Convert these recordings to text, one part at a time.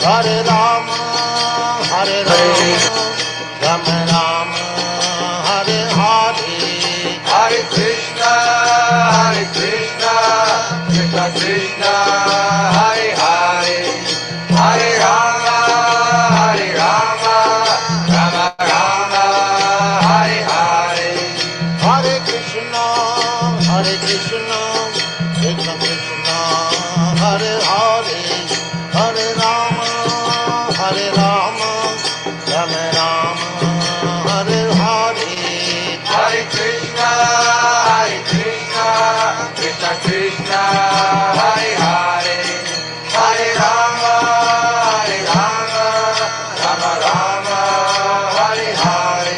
Hare Rama, Hare Rama, Rama Rama, Hare Hare, Hare Krishna, Krishna Krishna, Hare Hare, Hare Rama, Rama Rama, Hare Hare, Hare Krishna, Krishna Krishna, Hare Hare, Hare Rama, Rama Rama, Hare Hare, Hare Krishna, Krishna Krishna, Hare Hare, Hare Rama, Rama Rama, Hare Hare.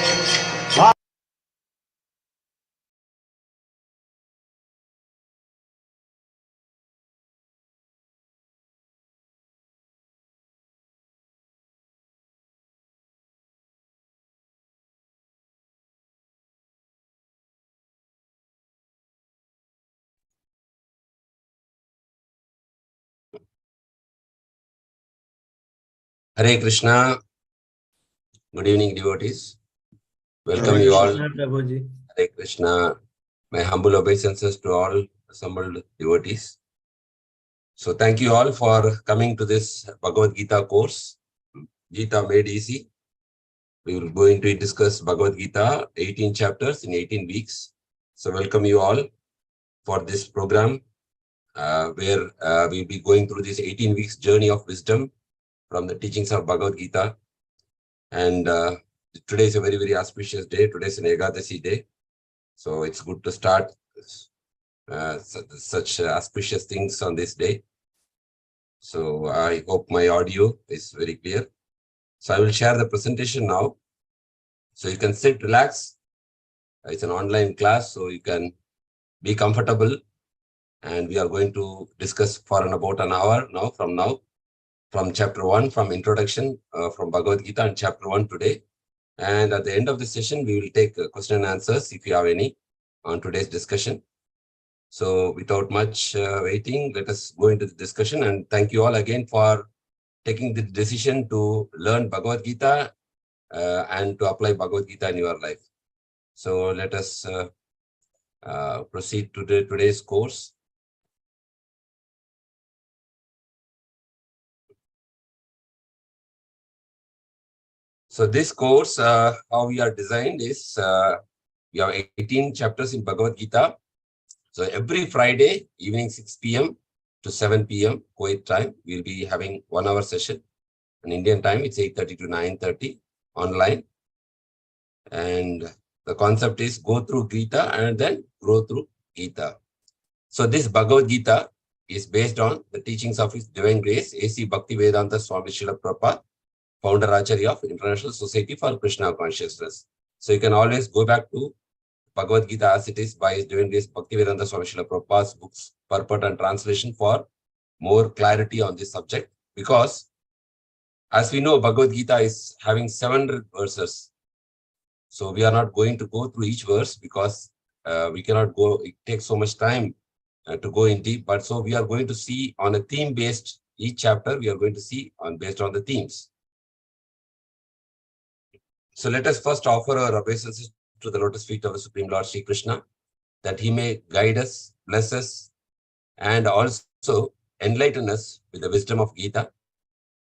Hare Krishna. Good evening, devotees. Welcome you all. Hare Krishna. My humble obeisances to all assembled devotees. So thank you all for coming to this Bhagavad Gita course, Gita Made Easy. We will going to discuss Bhagavad Gita, 18 chapters in 18 weeks. So welcome you all for this program where we'll be going through this 18 weeks journey of wisdom from the teachings of Bhagavad Gita. And today is a very, very auspicious day. Today is an Ekadashi day. So it's good to start such auspicious things on this day. So I hope my audio is very clear. So I will share the presentation now. So you can sit, relax. It's an online class, so you can be comfortable. And we are going to discuss for about an hour now, from chapter 1, from introduction from Bhagavad Gita and chapter 1 today. And at the end of the session, we will take question and answers if you have any on today's discussion. So without much waiting, let us go into the discussion. And thank you all again for taking the decision to learn Bhagavad Gita and to apply Bhagavad Gita in your life. So let us proceed to today's course. So this course, how we are designed is, we have 18 chapters in Bhagavad Gita. So every Friday evening 6 p.m. to 7 p.m. Kuwait time, we'll be having 1 hour session. In Indian time, it's 8:30 to 9:30 online. And the concept is go through Gita and then grow through Gita. So this Bhagavad Gita is based on the teachings of His Divine Grace, A.C. Bhaktivedanta Swami Srila Prabhupada, Founder Acharya of International Society for Krishna Consciousness. So you can always go back to Bhagavad Gita as it is by His Divine Grace Bhaktivedanta Swami Srila Prabhupada's books, purport and translation for more clarity on this subject. Because as we know, Bhagavad Gita is having 700 verses. So we are not going to go through each verse because we cannot go, it takes so much time to go in deep. But so we are going to see on a theme based, each chapter we are going to see based on the themes. So let us first offer our obeisances to the lotus feet of the Supreme Lord Sri Krishna, that He may guide us, bless us, and also enlighten us with the wisdom of Gita.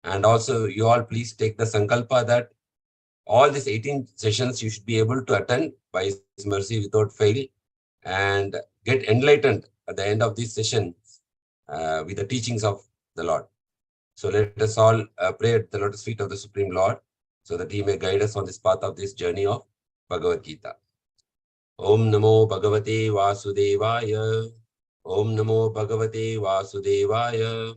And also you all please take the sankalpa that all these 18 sessions you should be able to attend by His mercy without fail and get enlightened at the end of this session with the teachings of the Lord. So let us all pray at the lotus feet of the Supreme Lord so that He may guide us on this path of this journey of Bhagavad Gita. Om Namo Bhagavate Vasudevaya. Om Namo Bhagavate Vasudevaya.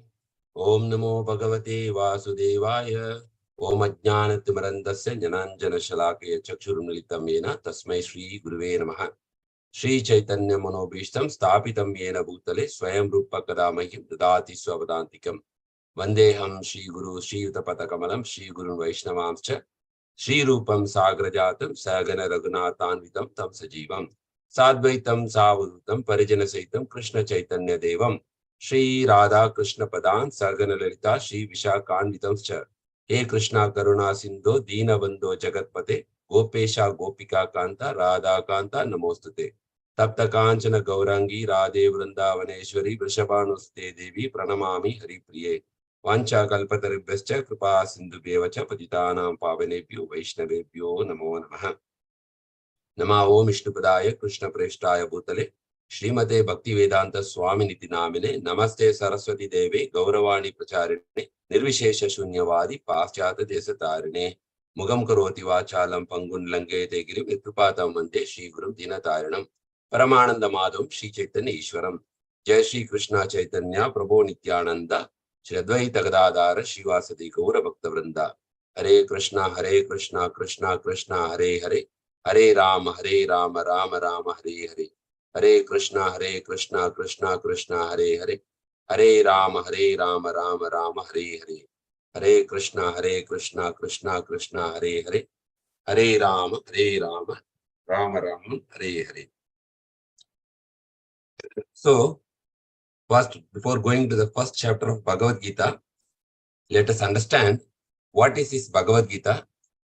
Om Namo Bhagavate Vasudevaya. Om Ajnanatimarandasya Jnananjana Shalakaya Chakshurumilitam Yena Tasmai Shri Guruve Namaha. Shri Chaitanya Manobhishtam Stapitam Yena Bhutale Swayam Rupa Kadamahim Dadati Swavadantikam Vandeham Shri Guru Shri Utapatakamanam Shri Guru Vaishnavamscha Shri Rupam Sagrajatam Sagana Raghunathanvitam Tam Sajivam Sadvaitam Savadutam Parijana Saitam Krishna Chaitanya Devam Shri Radha Krishna Padan Sagana Lalita Shri Vishakanvitam Cha. He Krishna Karuna Sindhu Dina Bandho Jagatpate Gopesha Gopika Kanta Radha Kanta Namostate. Tapta Kanchana Gaurangi Radhe Vrindavaneshwari Vrishabhanuste Devi Pranamami Hari Priye. Vancha Kalpataribhascha Kripa Sindhu Bevacha Patitanam Pavanebhyo Vaishnavebhyo Namo Namaha. Nama Om Vishnupadaya Krishna Preshtaya Bhutale Srimate Bhakti Vedanta Swami Niti Namine Namaste Saraswati Devi Gauravani Pracharine Nirvishesha Shunyavadi Paschata Desatarine Mugam Karoti Vachalam Pangun Langete Girim Vikrupata Mante Shri Gurum Dinataranam Paramananda Madhum Shri Chaitanya Ishwaram Jai Shri Krishna Chaitanya Prabhu Nityananda Shri Advaita Gadadhara Shivasati Gaura Bhakta Vrinda Hare Krishna Krishna Krishna Hare Hare Hare Rama Rama Rama Hare Hare Hare Krishna Krishna Krishna Hare Hare Hare Rama Rama Rama Hare Hare Hare Krishna Krishna Krishna Hare Hare Hare Rama Rama Rama Hare Hare. So, first, before going to the first chapter of Bhagavad Gita, let us understand what is this Bhagavad Gita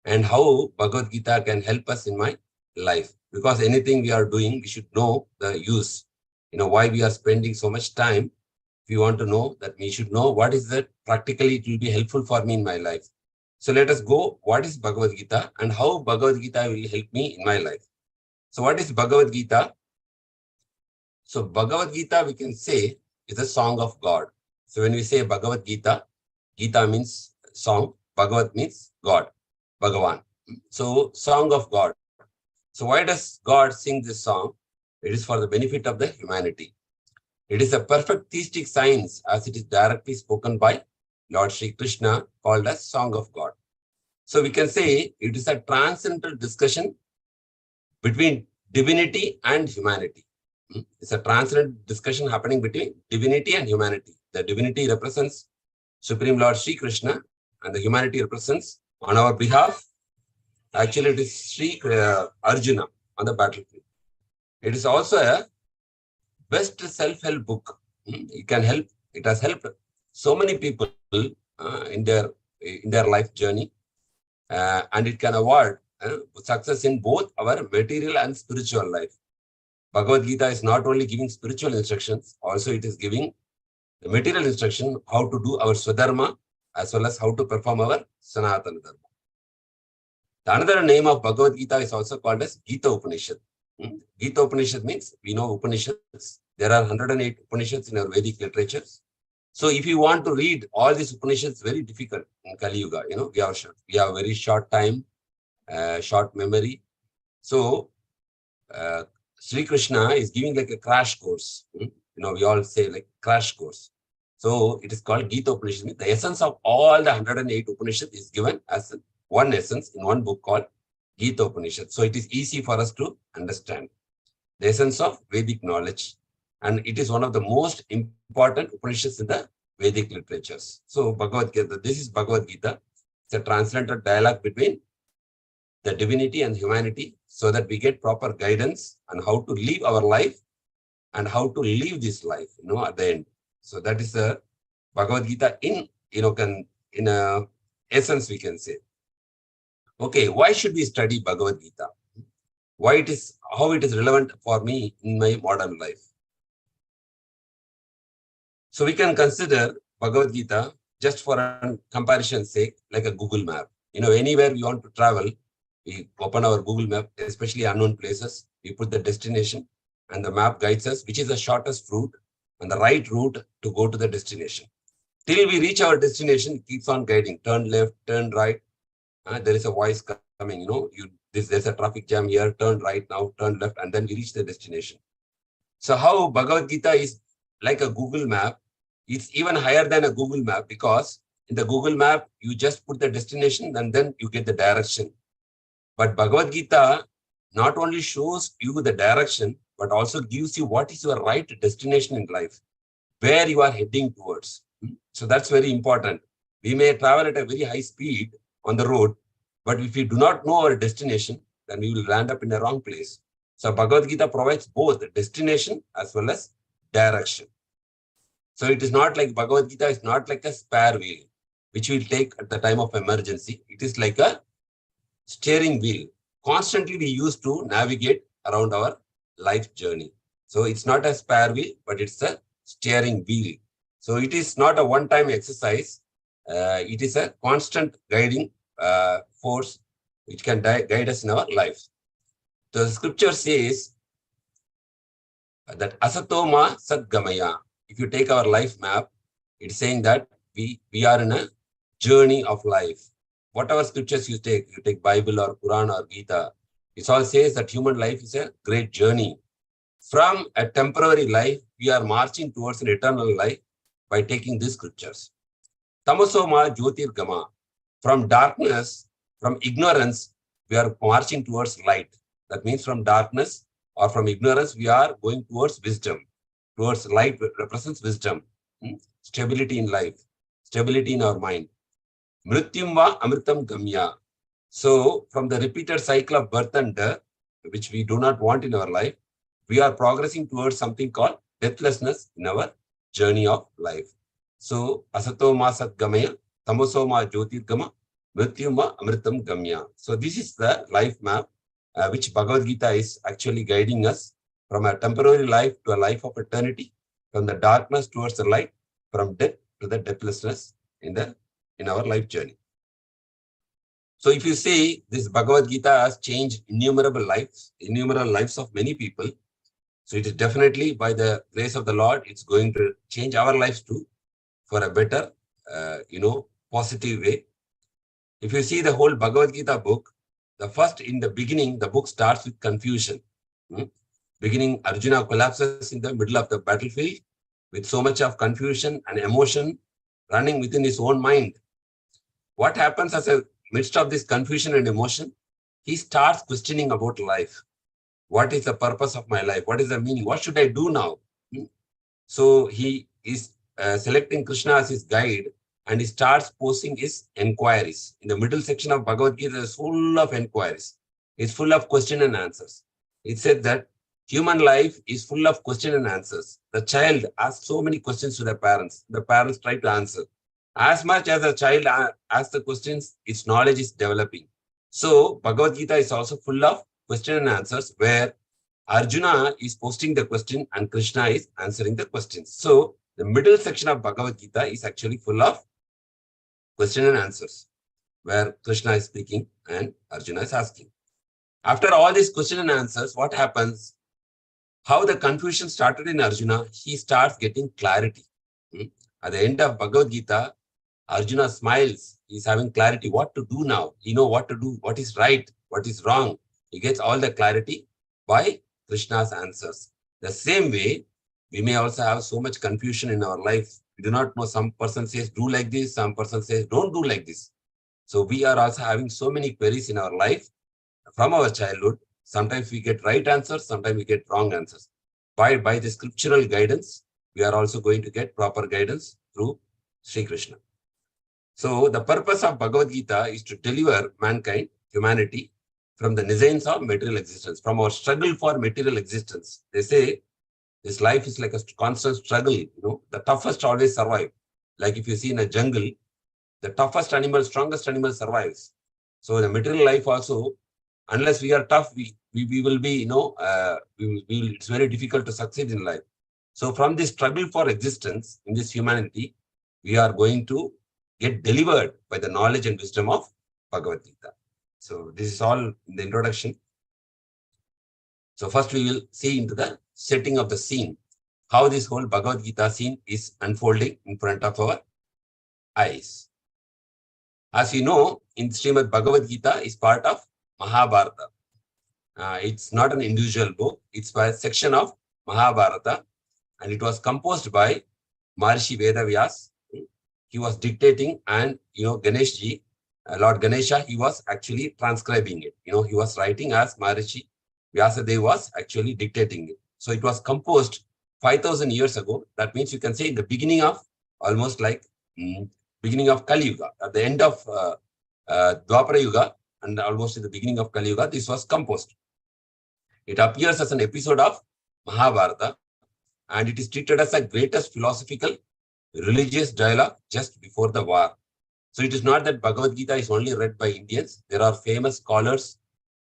and how Bhagavad Gita can help us in my life. Because anything we are doing, we should know the use. Why we are spending so much time. If you want to know that, we should know what is that practically it will be helpful for me in my life. So let us go, what is Bhagavad Gita and how Bhagavad Gita will help me in my life. So what is Bhagavad Gita? So Bhagavad Gita, we can say, is a song of God. So when we say Bhagavad Gita, Gita means song, Bhagavad means God, Bhagavan. So song of God. So why does God sing this song? It is for the benefit of the humanity. It is a perfect theistic science as it is directly spoken by Lord Sri Krishna, called as Song of God. So we can say it is a transcendental discussion between divinity and humanity. It's a transcendental discussion happening between divinity and humanity. The divinity represents Supreme Lord Sri Krishna and the humanity represents on our behalf. Actually, it is Sri Arjuna on the battlefield. It is also a best self-help book. It has helped so many people in their life journey, and it can award success in both our material and spiritual life. Bhagavad Gita is not only giving spiritual instructions, also it is giving the material instruction how to do our Swadharma as well as how to perform our Sanatana Dharma. The another name of Bhagavad Gita is also called as Gita Upanishad. Gita Upanishad means, we know Upanishads. There are 108 Upanishads in our Vedic literatures. So if you want to read all these Upanishads, very difficult in Kali Yuga. We have very short time, short memory. So Sri Krishna is giving like a crash course. We all say like crash course. So it is called Gita Upanishad. The essence of all the 108 Upanishads is given as one essence in one book called Gita Upanishad. So it is easy for us to understand the essence of Vedic knowledge. And it is one of the most important Upanishads in the Vedic literatures. So Bhagavad Gita, this is Bhagavad Gita. It's a transcendental dialogue between the divinity and humanity so that we get proper guidance on how to live our life and how to live this life, at the end. So that is the Bhagavad Gita in a essence, we can say. Okay, why should we study Bhagavad Gita? How it is relevant for me in my modern life. So we can consider Bhagavad Gita just for a comparison's sake, like a Google map. Anywhere we want to travel, we open our Google map, especially unknown places, we put the destination and the map guides us, which is the shortest route and the right route to go to the destination. Till we reach our destination, it keeps on guiding, turn left, turn right. There is a voice coming, there's a traffic jam here, turn right now, turn left, and then we reach the destination. So how Bhagavad Gita is like a Google map, it's even higher than a Google map, because in the Google map, you just put the destination and then you get the direction. But Bhagavad Gita not only shows you the direction, but also gives you what is your right destination in life, where you are heading towards. So that's very important. We may travel at a very high speed on the road, but if we do not know our destination, then we will land up in the wrong place. So Bhagavad Gita provides both destination as well as direction. So it is not like Bhagavad Gita is not like a spare wheel, which we'll take at the time of emergency. It is like a steering wheel. Constantly we use to navigate around our life journey. So it's not a spare wheel, but it's a steering wheel. So it is not a one-time exercise. It is a constant guiding force which can guide us in our life. So the scripture says that asatoma sadgamaya. If you take our life map, it's saying that we are in a journey of life. Whatever scriptures you take Bible or Quran or Gita, it all says that human life is a great journey. From a temporary life, we are marching towards an eternal life by taking these scriptures. Tamasoma Jyotirgama. From darkness, from ignorance, we are marching towards light. That means from darkness or from ignorance, we are going towards wisdom. Towards light represents wisdom, stability in life, stability in our mind. Mrityumva amritam gamya. So from the repeated cycle of birth and death, which we do not want in our life, we are progressing towards something called deathlessness in our journey of life. So asatoma satgamaya, tamosoma jyotirgama, mrityumva amritam gamya. So this is the life map which Bhagavad Gita is actually guiding us from a temporary life to a life of eternity, from the darkness towards the light, from death to the deathlessness in our life journey. So if you see, this Bhagavad Gita has changed innumerable lives of many people. So it is definitely by the grace of the Lord, it's going to change our lives too for a better, positive way. If you see the whole Bhagavad Gita book, in the beginning, the book starts with confusion. Beginning, Arjuna collapses in the middle of the battlefield with so much of confusion and emotion running within his own mind. What happens as a midst of this confusion and emotion? He starts questioning about life. What is the purpose of my life? What is the meaning? What should I do now? So he is selecting Krishna as his guide, and he starts posing his enquiries. In the middle section of Bhagavad Gita is full of enquiries. It's full of question and answers. It said that human life is full of question and answers. The child asks so many questions to the parents. The parents try to answer. As much as the child asks the questions, its knowledge is developing. So Bhagavad Gita is also full of question and answers, where Arjuna is posting the question and Krishna is answering the questions. So the middle section of Bhagavad Gita is actually full of question and answers, where Krishna is speaking and Arjuna is asking. After all these question and answers, what happens? How the confusion started in Arjuna, he starts getting clarity. At the end of Bhagavad Gita, Arjuna smiles. He's having clarity what to do now. He knows what to do, what is right, what is wrong. He gets all the clarity by Krishna's answers. The same way, we may also have so much confusion in our life. We do not know. Some person says do like this, some person says don't do like this. So we are also having so many queries in our life from our childhood. Sometimes we get right answers, sometimes we get wrong answers. By the scriptural guidance, we are also going to get proper guidance through Sri Krishna. So the purpose of Bhagavad Gita is to deliver mankind, humanity, from the nescience of material existence, from our struggle for material existence. They say this life is like a constant struggle. The toughest always survive. Like if you see in a jungle, the toughest animal, strongest animal survives. So the material life also, unless we are tough, we will be, it's very difficult to succeed in life. So from this struggle for existence in this humanity, we are going to get delivered by the knowledge and wisdom of Bhagavad Gita. So this is all in the introduction. So first we will see into the setting of the scene, how this whole Bhagavad Gita scene is unfolding in front of our eyes. As you know, in Srimad Bhagavad Gita is part of Mahabharata. It's not an individual book. It's a section of Mahabharata, and it was composed by Maharishi Vedavyas. He was dictating, and Ganeshji, Lord Ganesha, he was actually transcribing it. He was writing as Maharishi Vyasadeva was actually dictating it. So it was composed 5,000 years ago. That means you can say in the beginning of almost like beginning of Kali Yuga, at the end of Dwapara Yuga, and almost in the beginning of Kali Yuga, this was composed. It appears as an episode of Mahabharata, and it is treated as the greatest philosophical religious dialogue just before the war. So it is not that Bhagavad Gita is only read by Indians. There are famous scholars,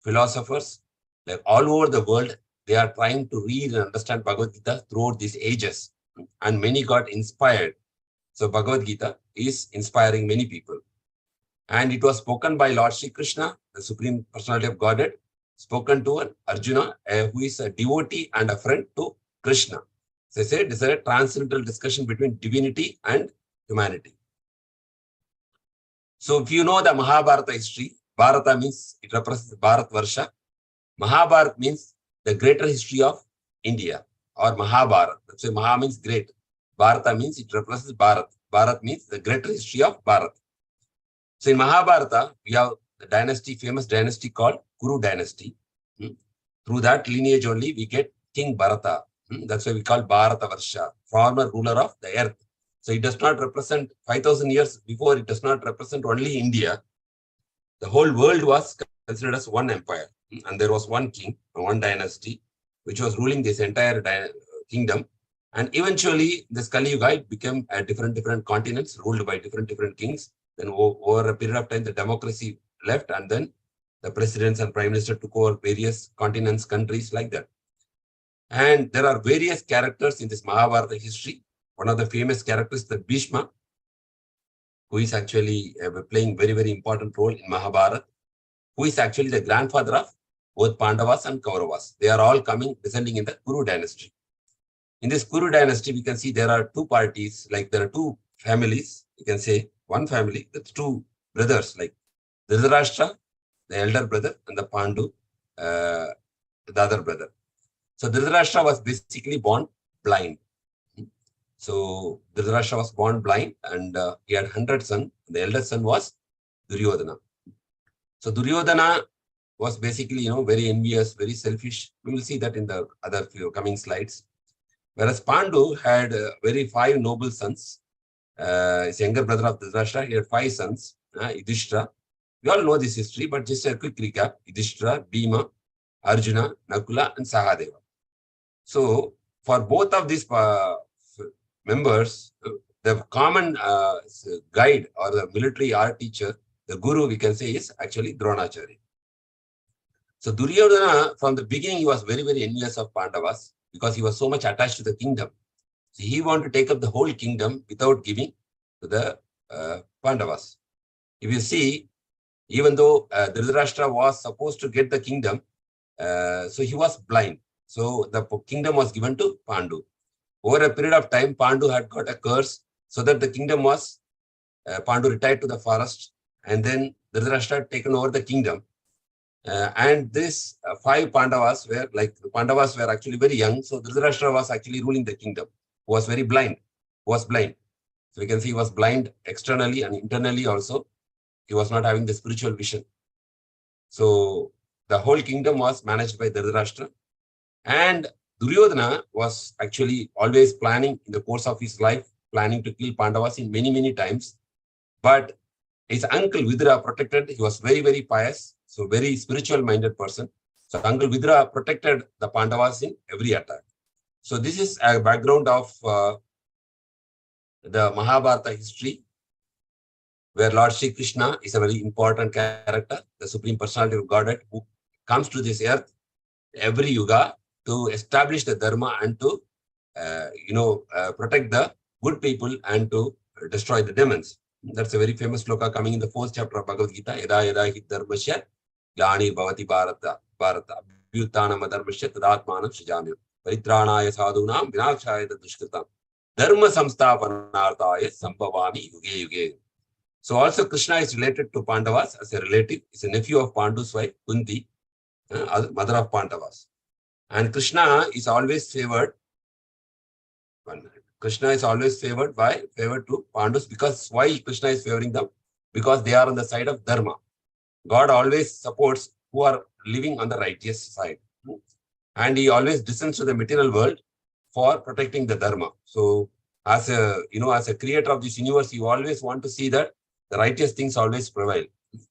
philosophers, like all over the world. They are trying to read and understand Bhagavad Gita throughout these ages. And many got inspired. So Bhagavad Gita is inspiring many people. And it was spoken by Lord Sri Krishna, the Supreme Personality of Godhead, spoken to an Arjuna, who is a devotee and a friend to Krishna. So I said this is a transcendental discussion between divinity and humanity. So if you know the Mahabharata history, Bharata means it represents Bharat Varsha. Mahabharata means the greater history of India or Mahabharata. That's why Maha means great. Bharata means it represents Bharat. Bharat means the greater history of Bharat. So in Mahabharata, we have the dynasty, famous dynasty called Kuru dynasty. Through that lineage only, we get King Bharata. That's why we call Bharata Varsha, former ruler of the earth. So it does not represent 5,000 years before, it does not represent only India. The whole world was considered as one empire. And there was one king, one dynasty, which was ruling this entire kingdom. And eventually, this Kali Yuga, it became different continents ruled by different kings. Then over a period of time, the democracy left, and then the presidents and prime minister took over various continents, countries like that. And there are various characters in this Mahabharata history. One of the famous characters, the Bhishma, who is actually playing very important role in Mahabharata, who is actually the grandfather of both Pandavas and Kauravas. They are all descending in the Kuru dynasty. In this Kuru dynasty, we can see there are two parties, like there are two families. You can say one family, that's two brothers, like Dhritarashtra, the elder brother, and the Pandu, the other brother. So Dhritarashtra was basically born blind. So Dhritarashtra was born blind, and he had 100 sons. The eldest son was Duryodhana. So Duryodhana was basically, very envious, very selfish. We will see that in the other few coming slides. Whereas Pandu had very 5 noble sons. His younger brother of Dhritarashtra, he had 5 sons. Yudhishthira. We all know this history, but just a quick recap. Yudhishthira, Bhima, Arjuna, Nakula, and Sahadeva. So for both of these members, the common guide or the military art teacher, the guru, we can say, is actually Dronacharya. So Duryodhana, from the beginning, he was very envious of Pandavas because he was so much attached to the kingdom. So he wanted to take up the whole kingdom without giving to the Pandavas. If you see, even though Dhritarashtra was supposed to get the kingdom, so he was blind. So the kingdom was given to Pandu. Over a period of time, Pandu had got a curse, so that the kingdom was, Pandu retired to the forest, and then Dhritarashtra had taken over the kingdom. And these 5 Pandavas were, the Pandavas were actually very young, so Dhritarashtra was actually ruling the kingdom, who was very blind, So we can see he was blind externally and internally also. He was not having the spiritual vision. So the whole kingdom was managed by Dhritarashtra. And Duryodhana was actually always planning in the course of his life, planning to kill Pandavas in many times. But his uncle Vidura protected. He was very pious, so very spiritual minded person. So Uncle Vidura protected the Pandavas in every attack. So this is a background of the Mahabharata history, where Lord Sri Krishna is a very important character, the Supreme Personality of Godhead, who comes to this earth every yuga to establish the Dharma and to, protect the good people and to destroy the demons. That's a very famous sloka coming in the 4th chapter of Bhagavad Gita. Yada yada hi dharmasya glani bhavati bharata abhyutanam adharmasya tadatmanam srijamya paritranaya sadhunam vinakshaya dushkritam dharma samsthapanarthaya sambhavami yuge yuge. So also Krishna is related to Pandavas as a relative. He's a nephew of Pandu's wife, Kunti, mother of Pandavas. And Krishna is always favored. Krishna is always favored to Pandus. Because why Krishna is favoring them? Because they are on the side of Dharma. God always supports who are living on the righteous side. And he always descends to the material world for protecting the Dharma. So as a creator of this universe, you always want to see that the righteous things always prevail.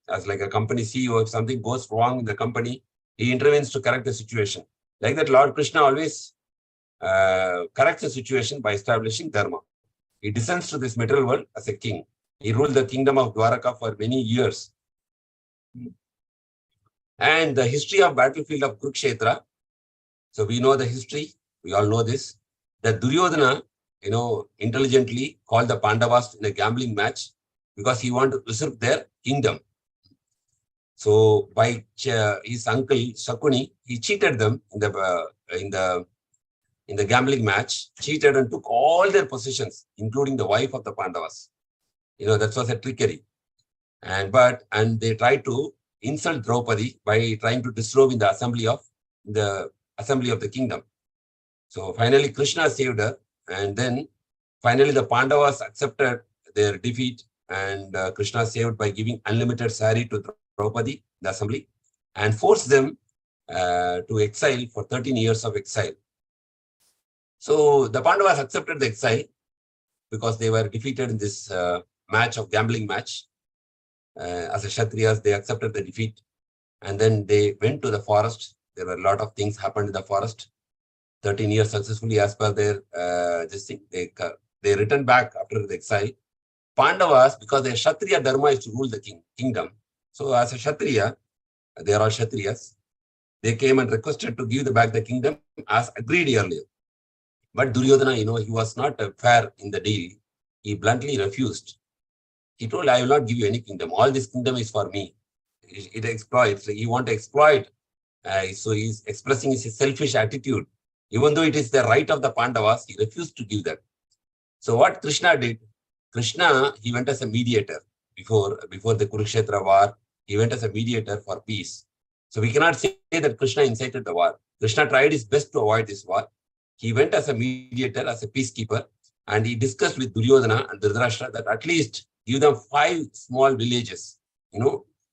As like a company CEO, if something goes wrong in the company, he intervenes to correct the situation. Like that, Lord Krishna always corrects the situation by establishing Dharma. He descends to this material world as a king. He ruled the kingdom of Dwaraka for many years. And the history of battlefield of Kurukshetra, so we know the history, we all know this, that Duryodhana, intelligently called the Pandavas in a gambling match because he wanted to usurp their kingdom. So by his uncle Shakuni, he cheated them in the gambling match, cheated and took all their possessions, including the wife of the Pandavas. That was a trickery. And they tried to insult Draupadi by trying to disrobe in the assembly of the kingdom. So finally Krishna saved her, and then finally the Pandavas accepted their defeat, and Krishna saved by giving unlimited sari to Draupadi in the assembly and forced them to exile for 13 years of exile. So the Pandavas accepted the exile because they were defeated in this gambling match. As a Kshatriyas, they accepted the defeat, and then they went to the forest. There were a lot of things happened in the forest. 13 years successfully as per their this thing. They returned back after the exile. Pandavas, because their Kshatriya dharma is to rule the kingdom. So as a Kshatriya, they are all Kshatriyas. They came and requested to give back the kingdom as agreed earlier. But Duryodhana, he was not fair in the deal. He bluntly refused. He told, I will not give you any kingdom. All this kingdom is for me. It exploits. He wants to exploit. So he's expressing his selfish attitude. Even though it is the right of the Pandavas, he refused to give that. So what Krishna did, he went as a mediator before the Kurukshetra war. He went as a mediator for peace. So we cannot say that Krishna incited the war. Krishna tried his best to avoid this war. He went as a mediator, as a peacekeeper, and he discussed with Duryodhana and Dhritarashtra that at least give them 5 small villages.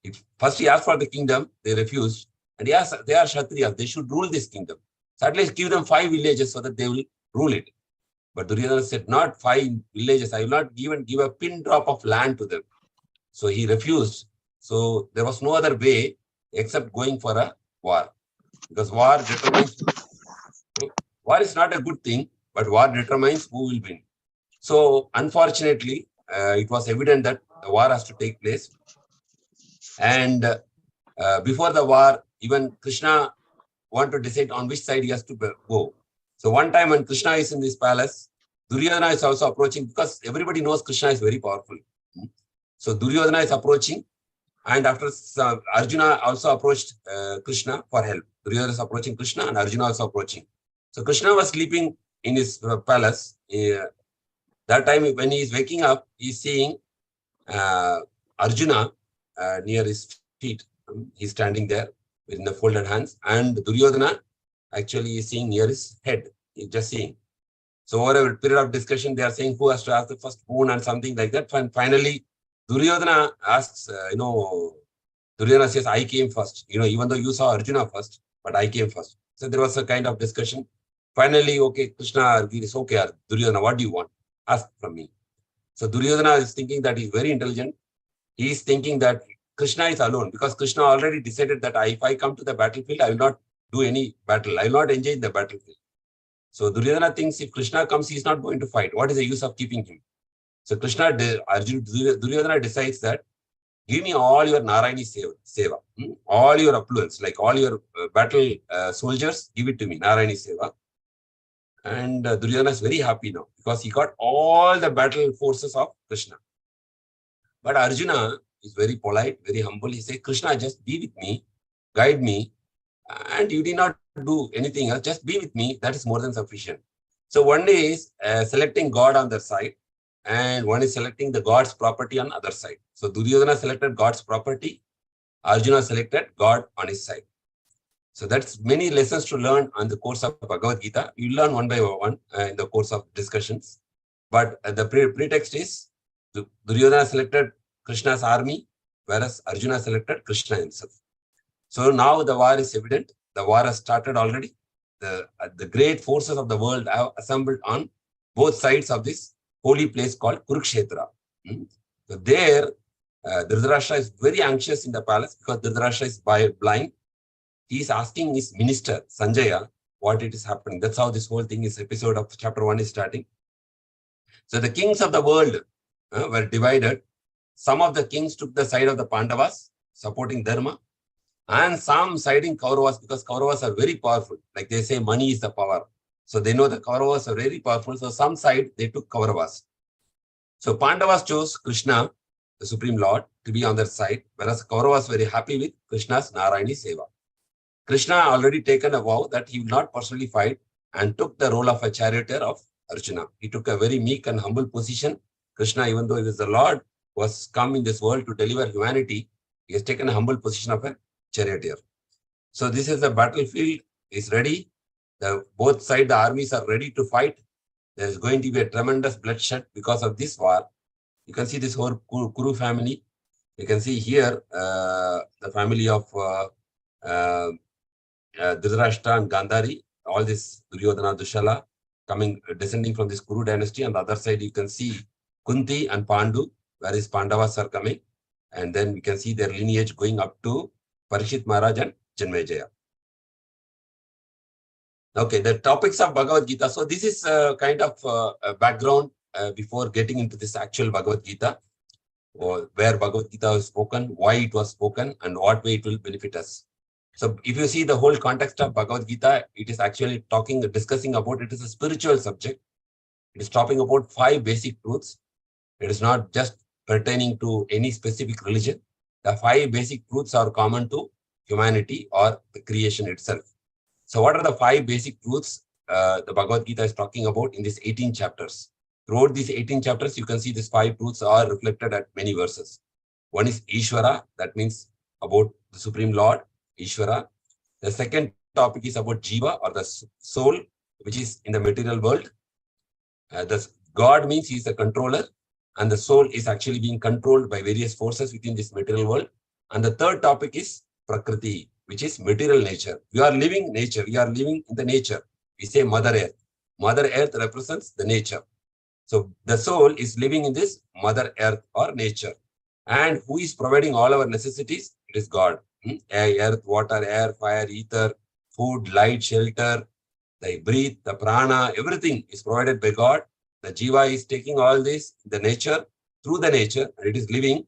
If first he asked for the kingdom, they refused. And he asked, they are Kshatriyas, they should rule this kingdom. So at least give them 5 villages so that they will rule it. But Duryodhana said, not 5 villages. I will not even give a pin drop of land to them. So he refused. So there was no other way except going for a war. Because war determines, war is not a good thing, but war determines who will win. So unfortunately, it was evident that the war has to take place. And before the war, even Krishna wanted to decide on which side he has to go. So one time when Krishna is in this palace, Duryodhana is also approaching, because everybody knows Krishna is very powerful. So Duryodhana is approaching, and after Arjuna also approached Krishna for help. Duryodhana is approaching Krishna, and Arjuna also approaching. So Krishna was sleeping in his palace. That time when he is waking up, he is seeing Arjuna near his feet. He's standing there with the folded hands, and Duryodhana actually is seeing near his head. He's just seeing. So over a period of discussion, they are saying who has to ask the first boon and something like that. And finally, Duryodhana asks, Duryodhana says, I came first. Even though you saw Arjuna first, but I came first. So there was a kind of discussion. Finally, okay, Krishna is okay. Duryodhana, what do you want? Ask from me. So Duryodhana is thinking that he's very intelligent. He is thinking that Krishna is alone, because Krishna already decided that if I come to the battlefield, I will not do any battle. I will not engage the battlefield. So Duryodhana thinks if Krishna comes, he is not going to fight. What is the use of keeping him? So Duryodhana decides that give me all your Narayani seva, all your affluence, like all your battle soldiers, give it to me, Narayani seva. And Duryodhana is very happy now because he got all the battle forces of Krishna. But Arjuna is very polite, very humble. He says, Krishna, just be with me, guide me, and you did not do anything else. Just be with me. That is more than sufficient. So one day is selecting God on their side, and one is selecting the God's property on the other side. So Duryodhana selected God's property. Arjuna selected God on his side. So that's many lessons to learn on the course of Bhagavad Gita. You learn one by one in the course of discussions. But the pretext is Duryodhana selected Krishna's army, whereas Arjuna selected Krishna himself. So now the war is evident. The war has started already. The great forces of the world have assembled on both sides of this holy place called Kurukshetra. So there, Dhritarashtra is very anxious in the palace because Dhritarashtra is blind. He is asking his minister, Sanjaya, what it is happening. That's how this whole thing is, episode of chapter 1 is starting. So the kings of the world were divided. Some of the kings took the side of the Pandavas, supporting Dharma, and some siding Kauravas because Kauravas are very powerful. Like they say, money is the power. So they know the Kauravas are very powerful. So some side, they took Kauravas. So Pandavas chose Krishna, the Supreme Lord, to be on their side, whereas Kauravas were very happy with Krishna's Narayani Seva. Krishna already taken a vow that he will not personally fight and took the role of a charioteer of Arjuna. He took a very meek and humble position. Krishna, even though he was the Lord, was come in this world to deliver humanity, he has taken a humble position of a charioteer. So this is the battlefield is ready. Both sides, the armies are ready to fight. There is going to be a tremendous bloodshed because of this war. You can see this whole Kuru family. You can see here the family of Dhritarashtra and Gandhari, all this Duryodhana, Dushala, descending from this Kuru dynasty. On the other side, you can see Kunti and Pandu, where his Pandavas are coming. And then we can see their lineage going up to Parikshit Maharaj and Janmejaya. Okay, the topics of Bhagavad Gita. So this is kind of a background before getting into this actual Bhagavad Gita, or where Bhagavad Gita was spoken, why it was spoken, and what way it will benefit us. So if you see the whole context of Bhagavad Gita, it is actually discussing about, it is a spiritual subject. It is talking about 5 basic truths. It is not just pertaining to any specific religion. The 5 basic truths are common to humanity or the creation itself. So what are the 5 basic truths the Bhagavad Gita is talking about in these 18 chapters? Throughout these 18 chapters, you can see these 5 truths are reflected at many verses. One is Ishvara, that means about the Supreme Lord, Ishvara. The second topic is about Jiva, or the soul, which is in the material world. The God means he is a controller, and the soul is actually being controlled by various forces within this material world. And the third topic is Prakriti, which is material nature. We are living nature. We are living in the nature. We say Mother Earth. Mother Earth represents the nature. So the soul is living in this Mother Earth or nature. And who is providing all our necessities? It is God. Earth, water, air, fire, ether, food, light, shelter, the breath, the prana, everything is provided by God. The jiva is taking all this, the nature, through the nature, and it is living.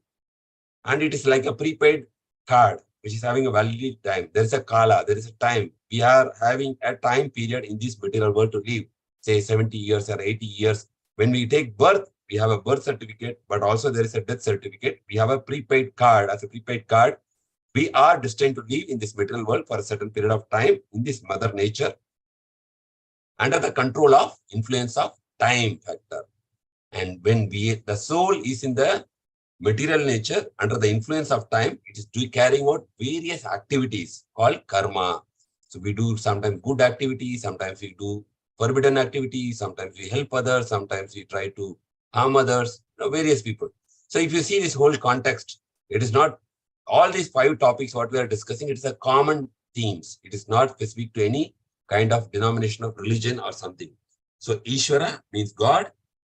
And it is like a prepaid card, which is having a validity time. There is a kala, there is a time. We are having a time period in this material world to live, say 70 years or 80 years. When we take birth, we have a birth certificate, but also there is a death certificate. We have a prepaid card. As a prepaid card, we are destined to live in this material world for a certain period of time in this mother nature, under the control of influence of time factor. And when the soul is in the material nature, under the influence of time, it is carrying out various activities called karma. So we do sometimes good activities, sometimes we do forbidden activities, sometimes we help others, sometimes we try to harm others, various people. So if you see this whole context, it is not all these 5 topics what we are discussing, it is a common themes. It is not specific to any kind of denomination of religion or something. So Ishvara means God,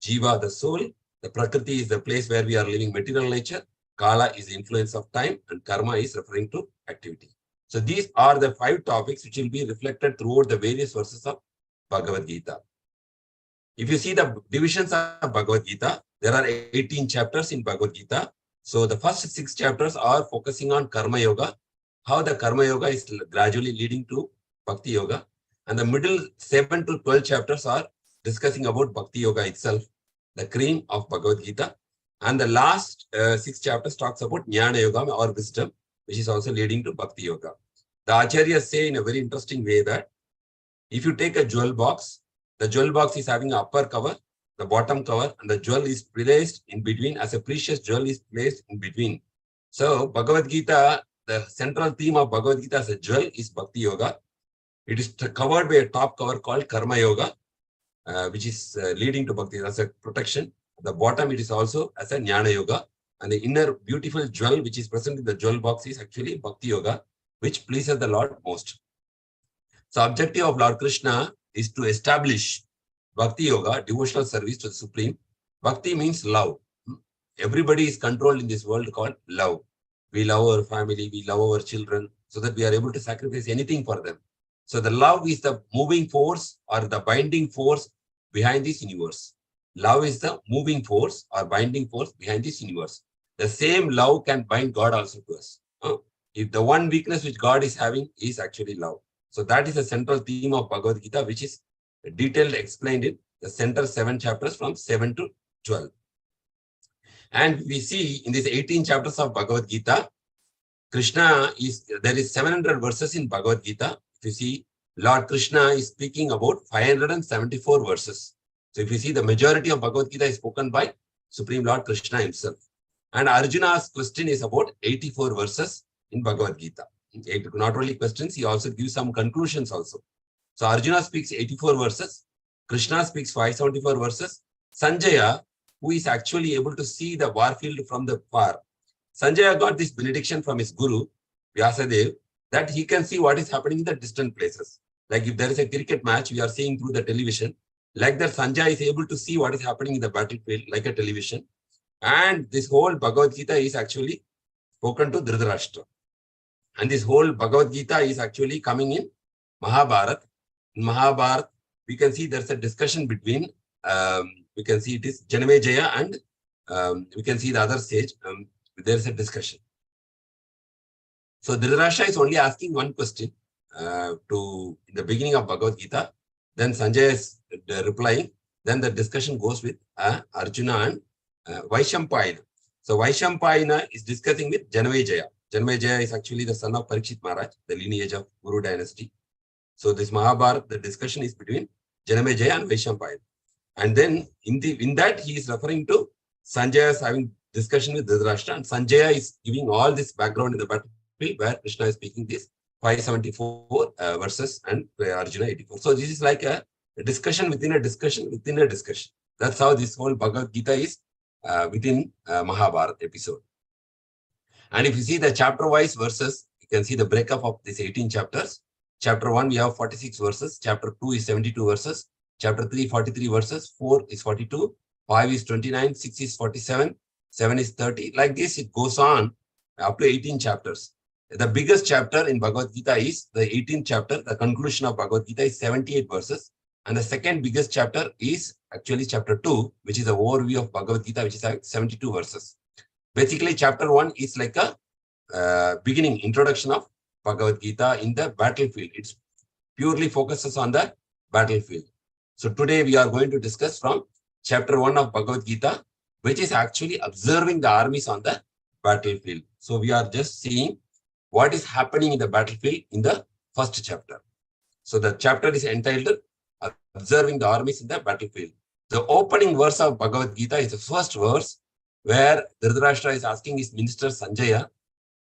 Jiva the soul, the Prakriti is the place where we are living material nature, Kala is the influence of time, and Karma is referring to activity. So these are the 5 topics which will be reflected throughout the various verses of Bhagavad Gita. If you see the divisions of Bhagavad Gita, there are 18 chapters in Bhagavad Gita. So the first 6 chapters are focusing on Karma Yoga, how the Karma Yoga is gradually leading to Bhakti Yoga. And the middle 7 to 12 chapters are discussing about Bhakti Yoga itself, the cream of Bhagavad Gita. And the last 6 chapters talks about Jnana Yoga or wisdom, which is also leading to Bhakti Yoga. The Acharyas say in a very interesting way that if you take a jewel box, the jewel box is having an upper cover, the bottom cover, and the jewel is placed in between as a precious jewel is placed in between. So Bhagavad Gita, the central theme of Bhagavad Gita as a jewel is Bhakti Yoga. It is covered by a top cover called Karma Yoga, which is leading to Bhakti as a protection. At the bottom, it is also as a Jnana Yoga. And the inner beautiful jewel, which is present in the jewel box, is actually Bhakti Yoga, which pleases the Lord most. So objective of Lord Krishna is to establish Bhakti Yoga, devotional service to the Supreme. Bhakti means love. Everybody is controlled in this world called love. We love our family, we love our children, so that we are able to sacrifice anything for them. So the love is the moving force or the binding force behind this universe. Love is the moving force or binding force behind this universe. The same love can bind God also to us. If the one weakness which God is having is actually love. So that is the central theme of Bhagavad Gita, which is detailed explained in the central 7 chapters from 7 to 12. And we see in these 18 chapters of Bhagavad Gita, there is 700 verses in Bhagavad Gita. If you see, Lord Krishna is speaking about 574 verses. So if you see, the majority of Bhagavad Gita is spoken by Supreme Lord Krishna himself. And Arjuna's question is about 84 verses in Bhagavad Gita. Not only questions, he also gives some conclusions also. So Arjuna speaks 84 verses, Krishna speaks 574 verses. Sanjaya, who is actually able to see the war field from the far, Sanjaya got this benediction from his guru, Vyasadeva, that he can see what is happening in the distant places. Like if there is a cricket match, we are seeing through the television. Like that, Sanjaya is able to see what is happening in the battlefield, like a television. And this whole Bhagavad Gita is actually spoken to Dhritarashtra. And this whole Bhagavad Gita is actually coming in Mahabharata. In Mahabharata, we can see there's a discussion between, we can see it is Janamejaya and we can see the other stage. There's a discussion. So Dhritarashtra is only asking one question in the beginning of Bhagavad Gita. Then Sanjaya is replying. Then the discussion goes with Arjuna and Vaishampayana. So Vaishampayana is discussing with Janamejaya. Janamejaya is actually the son of Parikshit Maharaj, the lineage of Guru dynasty. So this Mahabharata, the discussion is between Janamejaya and Vaishampayana. And then in that he is referring to Sanjaya is having discussion with Dhritarashtra, and Sanjaya is giving all this background in the battlefield where Krishna is speaking this 574 verses and Arjuna 84. So this is like a discussion within a discussion within a discussion. That's how this whole Bhagavad Gita is within Mahabharata episode. And if you see the chapter-wise verses, you can see the breakup of these 18 chapters. Chapter 1, we have 46 verses. Chapter 2 is 72 verses. Chapter 3, 43 verses. 4 is 42. 5 is 29. 6 is 47. 7 is 30. Like this, it goes on up to 18 chapters. The biggest chapter in Bhagavad Gita is the 18th chapter. The conclusion of Bhagavad Gita is 78 verses. And the second biggest chapter is actually chapter 2, which is an overview of Bhagavad Gita, which is 72 verses. Basically, chapter 1 is like a beginning, introduction of Bhagavad Gita in the battlefield. It purely focuses on the battlefield. So today we are going to discuss from chapter 1 of Bhagavad Gita, which is actually observing the armies on the battlefield. So we are just seeing what is happening in the battlefield in the first chapter. So the chapter is entitled Observing the Armies in the Battlefield. The opening verse of Bhagavad Gita is the first verse where Dhritarashtra is asking his minister Sanjaya,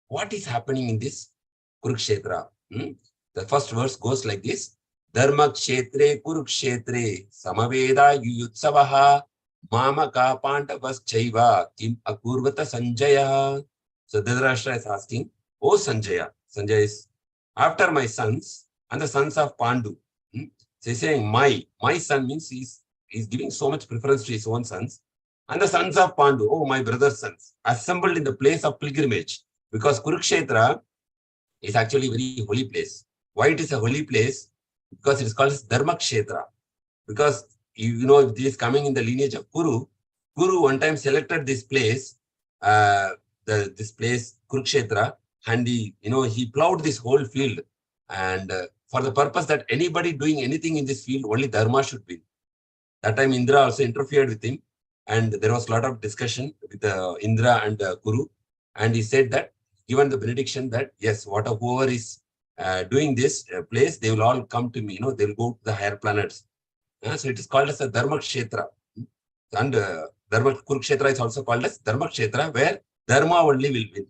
what is happening in this Kurukshetra? The first verse goes like this. Dharma kshetre Kurukshetre samaveda yuyutsavaha mamaka pandavas chaiva kim akurvata Sanjaya. So Dhritarashtra is asking, oh Sanjaya. Sanjaya is after my sons and the sons of Pandu. So he's saying my son means he's giving so much preference to his own sons. And the sons of Pandu, oh my brother's sons, assembled in the place of pilgrimage. Because Kurukshetra is actually a very holy place. Why it is a holy place? Because it is called as Dharma Kshetra. Because you know, if this is coming in the lineage of Kuru one time selected this place, this place Kurukshetra, and he plowed this whole field, and for the purpose that anybody doing anything in this field, only Dharma should win. That time Indra also interfered with him, and there was a lot of discussion with Indra and Kuru, and he said that, given the benediction that yes, whoever is doing this place, they will all come to me. They will go to the higher planets. So it is called as a Dharma Kshetra, and Dharma Kurukshetra is also called as Dharma Kshetra, where Dharma only will win.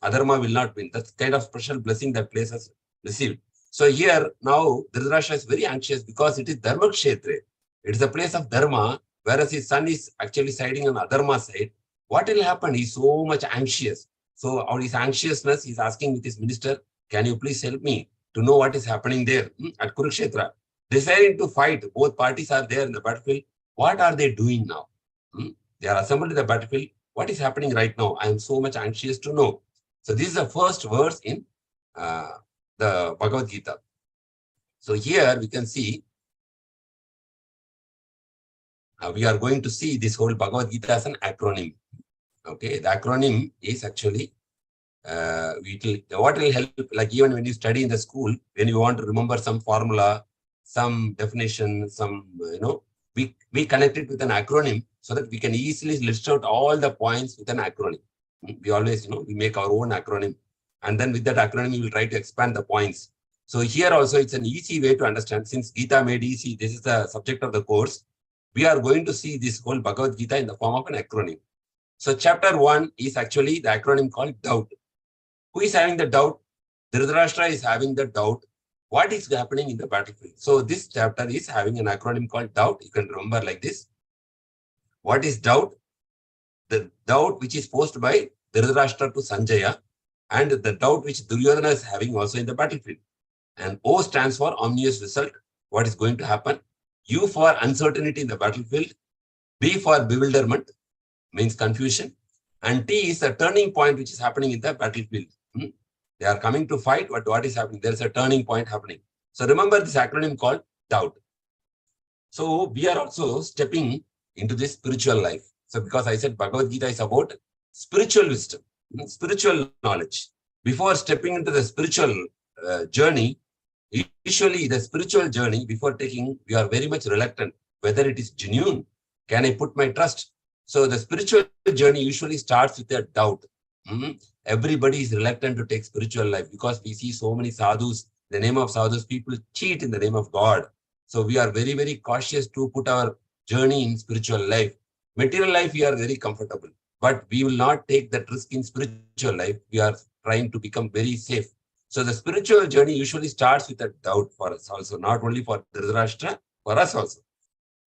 Adharma will not win. That's kind of special blessing that place has received. So here now Dhritarashtra is very anxious because it is Dharma Kshetra. It is a place of Dharma, whereas his son is actually siding on Adharma side. What will happen? He's so much anxious. So out of his anxiousness, he's asking with his minister, can you please help me to know what is happening there at Kurukshetra? Deciding to fight. Both parties are there in the battlefield. What are they doing now? They are assembled in the battlefield. What is happening right now? I am so much anxious to know. So this is the first verse in the Bhagavad Gita. So here we can see we are going to see this whole Bhagavad Gita as an acronym. Okay, the acronym is actually what will help, like even when you study in the school, when you want to remember some formula, some definition, some, we connect it with an acronym so that we can easily list out all the points with an acronym. We always, we make our own acronym. And then with that acronym, we will try to expand the points. So here also, it's an easy way to understand. Since Gita made easy, this is the subject of the course. We are going to see this whole Bhagavad Gita in the form of an acronym. So chapter 1 is actually the acronym called doubt. Who is having the doubt? Dhritarashtra is having the doubt. What is happening in the battlefield? So this chapter is having an acronym called doubt. You can remember like this. What is doubt? The doubt which is posed by Dhritarashtra to Sanjaya, and the doubt which Duryodhana is having also in the battlefield. And O stands for ominous result. What is going to happen? U for uncertainty in the battlefield. B for bewilderment, means confusion. And T is the turning point which is happening in the battlefield. They are coming to fight, but what is happening? There is a turning point happening. So remember this acronym called doubt. So we are also stepping into this spiritual life. So because I said Bhagavad Gita is about spiritual wisdom, spiritual knowledge. Before stepping into the spiritual journey, usually the spiritual journey, before taking, we are very much reluctant whether it is genuine. Can I put my trust? So the spiritual journey usually starts with a doubt. Everybody is reluctant to take spiritual life because we see so many sadhus. In the name of sadhus, people cheat in the name of God. So we are very, very cautious to put our journey in spiritual life. Material life, we are very comfortable, but we will not take that risk in spiritual life. We are trying to become very safe. So the spiritual journey usually starts with a doubt for us also, not only for Dhritarashtra, for us also.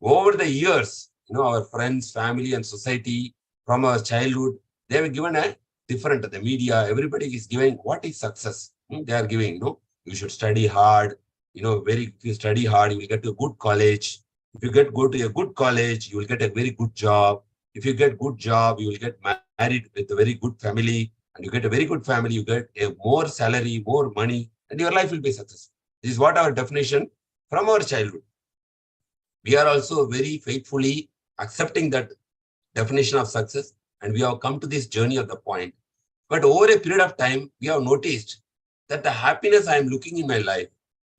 Over the years, our friends, family, and society from our childhood, they have given a different, the media, everybody is giving what is success. They are giving, you should study hard. If you study hard, you will get to a good college. If you go to a good college, you will get a very good job. If you get good job, you will get married with a very good family. And you get a very good family, you get a more salary, more money, and your life will be successful. This is what our definition from our childhood. We are also very faithfully accepting that definition of success, and we have come to this journey of the point. But over a period of time, we have noticed that the happiness I am looking in my life,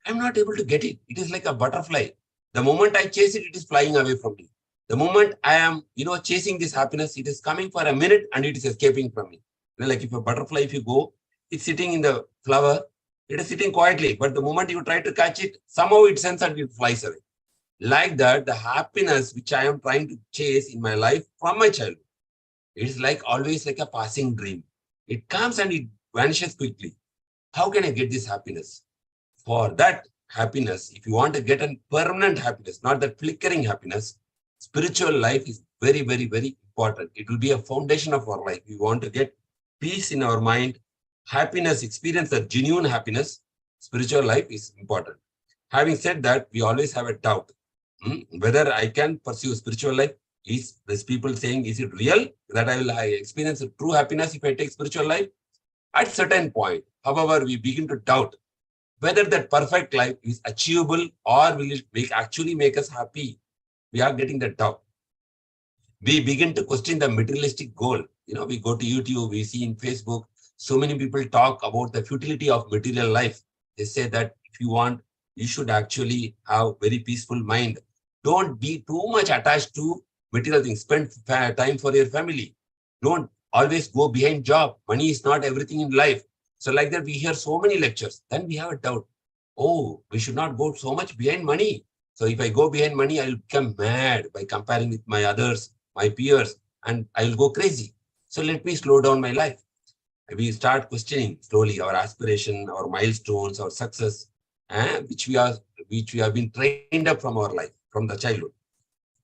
I am not able to get it. It is like a butterfly. The moment I chase it, it is flying away from me. The moment I am, chasing this happiness, it is coming for a minute and it is escaping from me. Like if a butterfly, if you go, it's sitting in the flower, it is sitting quietly. But the moment you try to catch it, somehow it sends and it flies away. Like that, the happiness which I am trying to chase in my life from my childhood, it is like always like a passing dream. It comes and it vanishes quickly. How can I get this happiness? For that happiness, if you want to get a permanent happiness, not that flickering happiness, spiritual life is very, very, very important. It will be a foundation of our life. We want to get peace in our mind, happiness, experience the genuine happiness. Spiritual life is important. Having said that, we always have a doubt whether I can pursue spiritual life. Is these people saying, is it real that I will experience a true happiness if I take spiritual life? At certain point, however, we begin to doubt whether that perfect life is achievable or will it actually make us happy. We are getting that doubt. We begin to question the materialistic goal. We go to YouTube, we see in Facebook, so many people talk about the futility of material life. They say that if you want, you should actually have very peaceful mind. Don't be too much attached to material things. Spend time for your family. Don't always go behind job. Money is not everything in life. So like that, we hear so many lectures. Then we have a doubt. Oh, we should not go so much behind money. So if I go behind money, I will become mad by comparing with my others, my peers, and I will go crazy. So let me slow down my life. We start questioning slowly our aspiration, our milestones, our success, which we have been trained up from our life, from the childhood.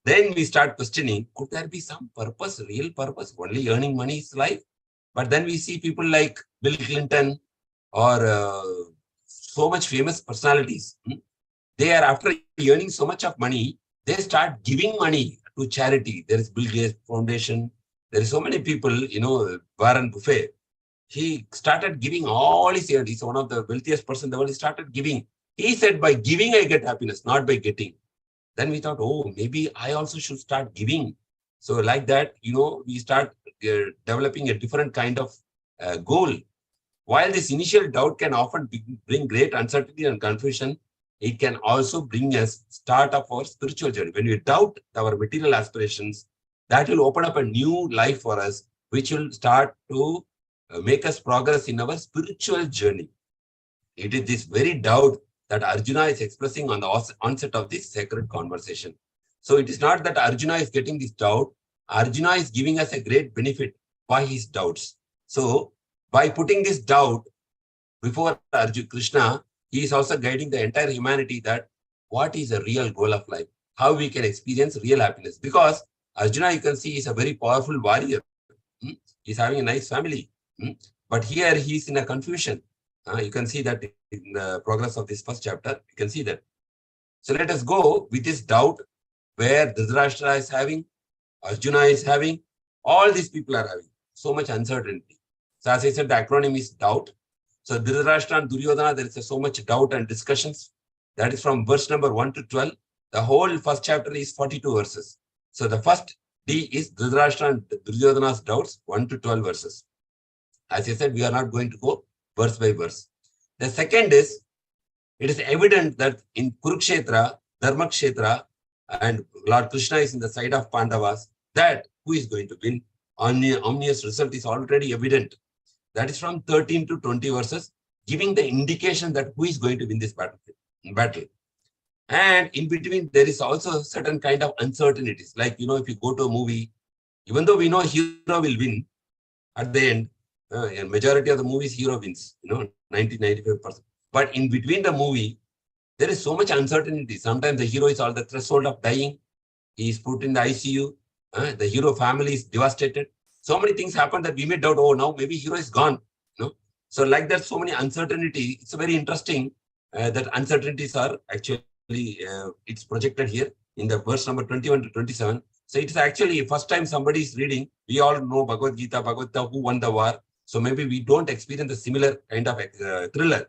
Then we start questioning, could there be some purpose, real purpose? Only earning money is life. But then we see people like Bill Clinton or so much famous personalities. They are, after earning so much of money, they start giving money to charity. There is Bill Gates Foundation. There is so many people, Warren Buffett. He started giving all his earnings. He's one of the wealthiest person in the world. He started giving. He said, by giving, I get happiness, not by getting. Then we thought, oh, maybe I also should start giving. So like that, we start developing a different kind of goal. While this initial doubt can often bring great uncertainty and confusion, it can also bring us start of our spiritual journey. When we doubt our material aspirations, that will open up a new life for us, which will start to make us progress in our spiritual journey. It is this very doubt that Arjuna is expressing on the onset of this sacred conversation. So it is not that Arjuna is getting this doubt. Arjuna is giving us a great benefit by his doubts. So by putting this doubt before Krishna, he is also guiding the entire humanity that what is the real goal of life, how we can experience real happiness. Because Arjuna, you can see, is a very powerful warrior. He's having a nice family. But here he is in a confusion. You can see that in the progress of this first chapter, you can see that. So let us go with this doubt where Dhritarashtra is having, Arjuna is having, all these people are having so much uncertainty. So as I said, the acronym is doubt. So Dhritarashtra and Duryodhana, there is so much doubt and discussions. That is from verse number 1 to 12. The whole first chapter is 42 verses. So the first D is Dhritarashtra and Duryodhana's doubts, 1 to 12 verses. As I said, we are not going to go verse by verse. The second is, it is evident that in Kurukshetra, Dharmakshetra, and Lord Krishna is in the side of Pandavas, that who is going to win? Omnious result is already evident. That is from 13 to 20 verses, giving the indication that who is going to win this battle. And in between, there is also certain kind of uncertainties. Like, if you go to a movie, even though we know hero will win, at the end, a majority of the movies, hero wins, 90-95%. But in between the movie, there is so much uncertainty. Sometimes the hero is on the threshold of dying. He is put in the ICU. The hero family is devastated. So many things happen that we may doubt, oh, now maybe hero is gone. So like that, so many uncertainty. It's very interesting that uncertainties are actually, it's projected here in the verse number 21 to 27. So it's actually first time somebody is reading. We all know Bhagavad Gita, who won the war. So maybe we don't experience a similar kind of thriller.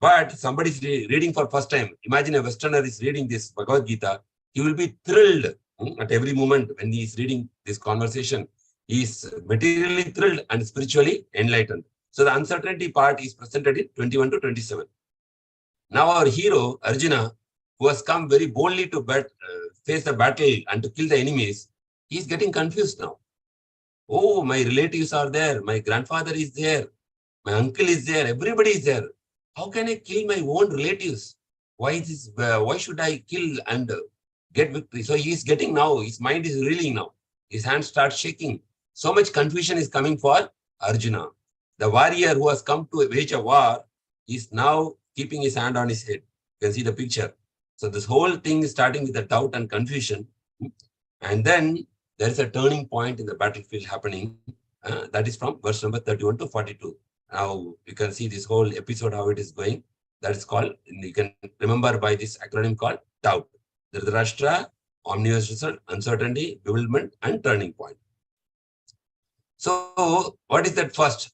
But somebody is reading for first time. Imagine a Westerner is reading this Bhagavad Gita. He will be thrilled at every moment when he is reading this conversation. He is materially thrilled and spiritually enlightened. So the uncertainty part is presented in 21 to 27. Now our hero, Arjuna, who has come very boldly to face the battle and to kill the enemies, he is getting confused now. Oh, my relatives are there. My grandfather is there. My uncle is there. Everybody is there. How can I kill my own relatives? Why should I kill and get victory? So he is getting now, his mind is reeling now. His hands start shaking. So much confusion is coming for Arjuna. The warrior who has come to wage a war is now keeping his hand on his head. You can see the picture. So this whole thing is starting with the doubt and confusion. And then there is a turning point in the battlefield happening. That is from verse number 31 to 42. Now you can see this whole episode, how it is going. That is called, you can remember by this acronym called doubt. Dhritarashtra, omnious result, uncertainty, bewilderment, and turning point. So what is that first?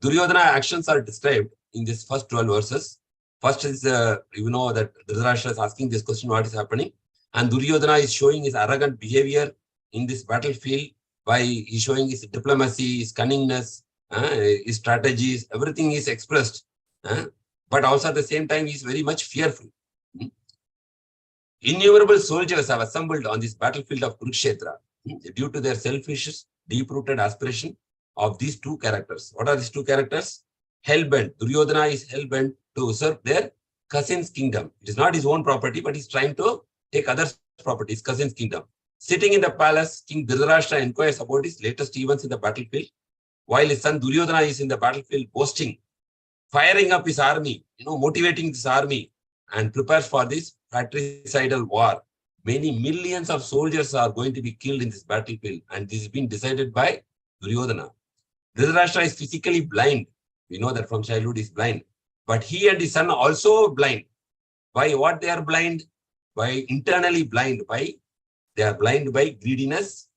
Duryodhana actions are described in this first 12 verses. First is, that Dhritarashtra is asking this question, what is happening? And Duryodhana is showing his arrogant behavior in this battlefield by he's showing his diplomacy, his cunningness, his strategies, everything is expressed. But also at the same time, he's very much fearful. Innumerable soldiers have assembled on this battlefield of Kurukshetra due to their selfish, deep-rooted aspiration of these two characters. What are these two characters? Hell-bent. Duryodhana is hell-bent to usurp their cousin's kingdom. It is not his own property, but he's trying to take others' property, his cousin's kingdom. Sitting in the palace, King Dhritarashtra inquires about his latest events in the battlefield, while his son Duryodhana is in the battlefield boasting, firing up his army, motivating his army, and prepares for this fratricidal war. Many millions of soldiers are going to be killed in this battlefield, and this has been decided by Duryodhana. Dhritarashtra is physically blind. We know that from childhood he is blind. But he and his son are also blind. By what they are blind? By internally blind. They are blind by greediness,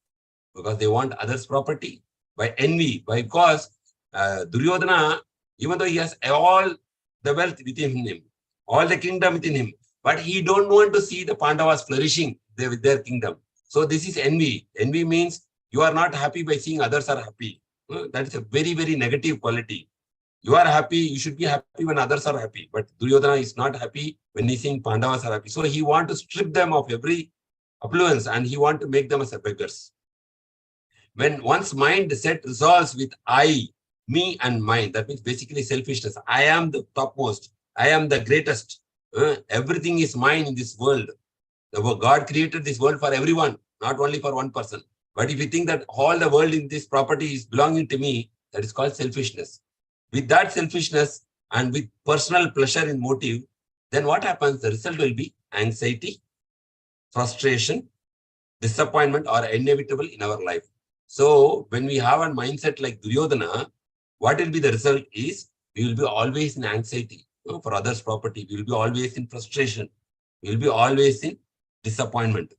because they want others' property. By envy, because Duryodhana, even though he has all the wealth within him, all the kingdom within him, But he don't want to see the Pandavas flourishing with their kingdom. So this is envy. Envy means you are not happy by seeing others are happy. That is a very, very negative quality. You are happy, you should be happy when others are happy. But Duryodhana is not happy when he's seeing Pandavas are happy. So he wants to strip them of every affluence and he wants to make them as beggars. When one's mind set resolves with I, me and mine, that means basically selfishness. I am the topmost. I am the greatest. Everything is mine in this world. God created this world for everyone, not only for one person. But if you think that all the world in this property is belonging to me, that is called selfishness. With that selfishness and with personal pleasure in motive, then what happens? The result will be anxiety, frustration, disappointment are inevitable in our life. So when we have a mindset like Duryodhana, what will be the result is we will be always in anxiety for others' property. We will be always in frustration. We will be always in disappointment.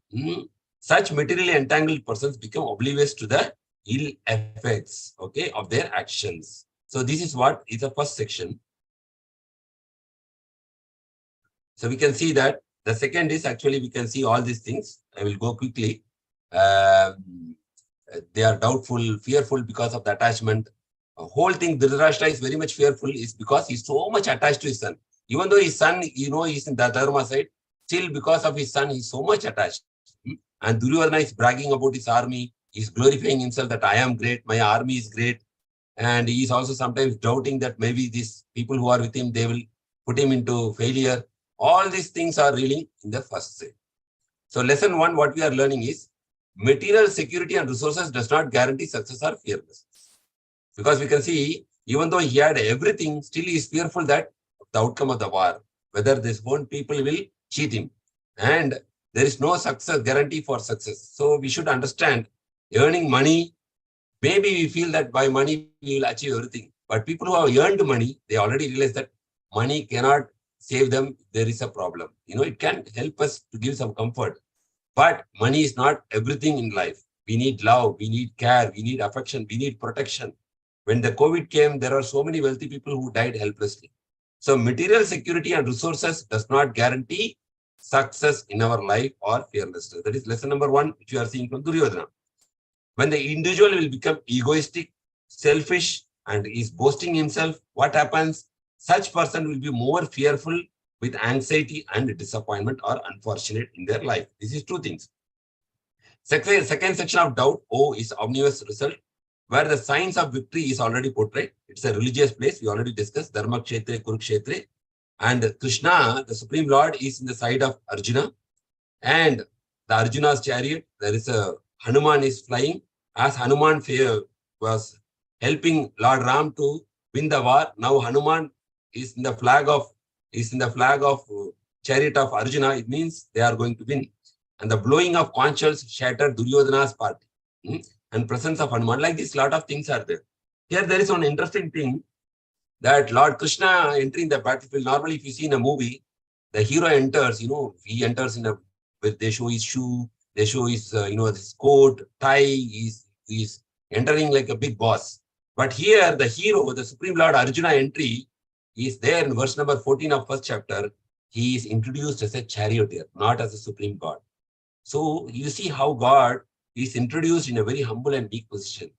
Such materially entangled persons become oblivious to the ill effects, okay, of their actions. So this is what is the first section. So we can see that the second is actually we can see all these things. I will go quickly. They are doubtful, fearful because of the attachment. The whole thing, Dhritarashtra is very much fearful is because he's so much attached to his son. Even though his son, he's in the Dharma side, still because of his son, he's so much attached. And Duryodhana is bragging about his army. He's glorifying himself that I am great, my army is great. And he is also sometimes doubting that maybe these people who are with him, they will put him into failure. All these things are really in the first set. So lesson 1, what we are learning is material security and resources does not guarantee success or fearlessness. Because we can see, even though he had everything, still he is fearful that the outcome of the war, whether his own people will cheat him. And there is no success guarantee for success. So we should understand earning money. Maybe we feel that by money we will achieve everything. But people who have earned money, they already realize that money cannot save them. There is a problem. It can help us to give some comfort. But money is not everything in life. We need love, we need care, we need affection, we need protection. When the COVID came, there are so many wealthy people who died helplessly. So material security and resources does not guarantee success in our life or fearlessness. That is lesson number 1, which you are seeing from Duryodhana. When the individual will become egoistic, selfish, and is boasting himself, what happens? Such person will be more fearful with anxiety and disappointment or unfortunate in their life. This is 2 things. Second section of doubt, O, is omnivorous result, where the signs of victory is already portrayed. It's a religious place. We already discussed Dharma Kshetre, Kurukshetre. And Krishna, the Supreme Lord, is in the side of Arjuna. And the Arjuna's chariot, there is a Hanuman is flying. As Hanuman was helping Lord Ram to win the war, now Hanuman is in the flag of chariot of Arjuna. It means they are going to win. And the blowing of conch shells shattered Duryodhana's party. And presence of Hanuman, like this, lot of things are there. Here there is one interesting thing that Lord Krishna entering the battlefield. Normally, if you see in a movie, the hero enters, he enters they show his shoe, they show his, his coat, tie, he's entering like a big boss. But here, the hero, the Supreme Lord Arjuna entry, is there in verse number 14 of first chapter. He is introduced as a charioteer, not as a supreme God. So you see how God is introduced in a very humble and meek position.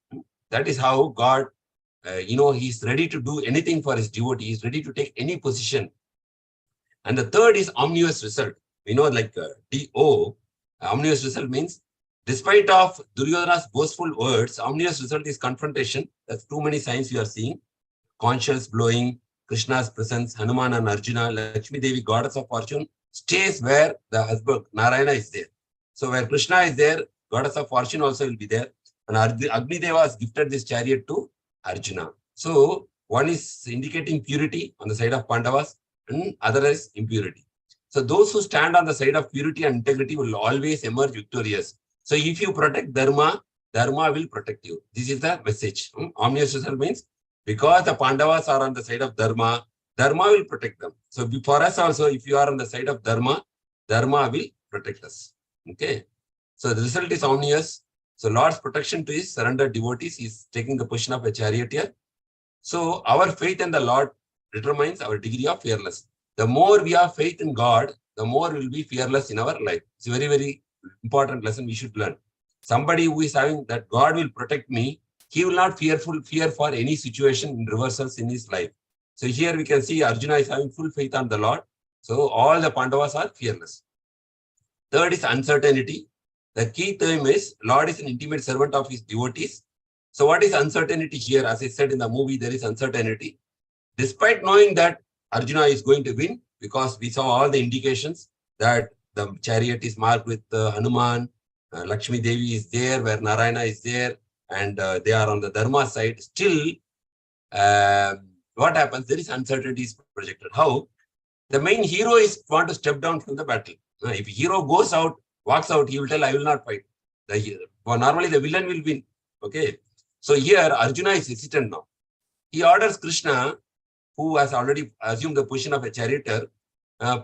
That is how God, he's ready to do anything for his devotee. He's ready to take any position. And the third is omnivorous result. We know like D-O, omnivorous result means despite of Duryodhana's boastful words, omnivorous result is confrontation. That's too many signs you are seeing. Conch shells blowing, Krishna's presence, Hanuman and Arjuna, Lakshmi Devi, goddess of fortune, stays where the husband, Narayana, is there. So where Krishna is there, goddess of fortune also will be there. And Agni Deva has gifted this chariot to Arjuna. So one is indicating purity on the side of Pandavas and other is impurity. So those who stand on the side of purity and integrity will always emerge victorious. So if you protect Dharma, Dharma will protect you. This is the message. Omnivorous result means because the Pandavas are on the side of Dharma, Dharma will protect them. So for us also, if you are on the side of Dharma, Dharma will protect us. Okay. So the result is omnivorous. So Lord's protection to his surrendered devotees is taking the position of a charioteer. So our faith in the Lord determines our degree of fearlessness. The more we have faith in God, the more we will be fearless in our life. It's a very, very important lesson we should learn. Somebody who is having that God will protect me, he will not fear for any situation in reversals in his life. So here we can see Arjuna is having full faith on the Lord. So all the Pandavas are fearless. Third is uncertainty. The key term is Lord is an intimate servant of his devotees. So what is uncertainty here? As I said in the movie, there is uncertainty. Despite knowing that Arjuna is going to win, because we saw all the indications that the chariot is marked with Hanuman, Lakshmi Devi is there, where Narayana is there, and they are on the Dharma side. Still, what happens? There is uncertainty is projected. How? The main hero is want to step down from the battle. If hero goes out, walks out, he will tell, I will not fight. Normally, the villain will win. Okay. So here, Arjuna is hesitant now. He orders Krishna, who has already assumed the position of a charioteer,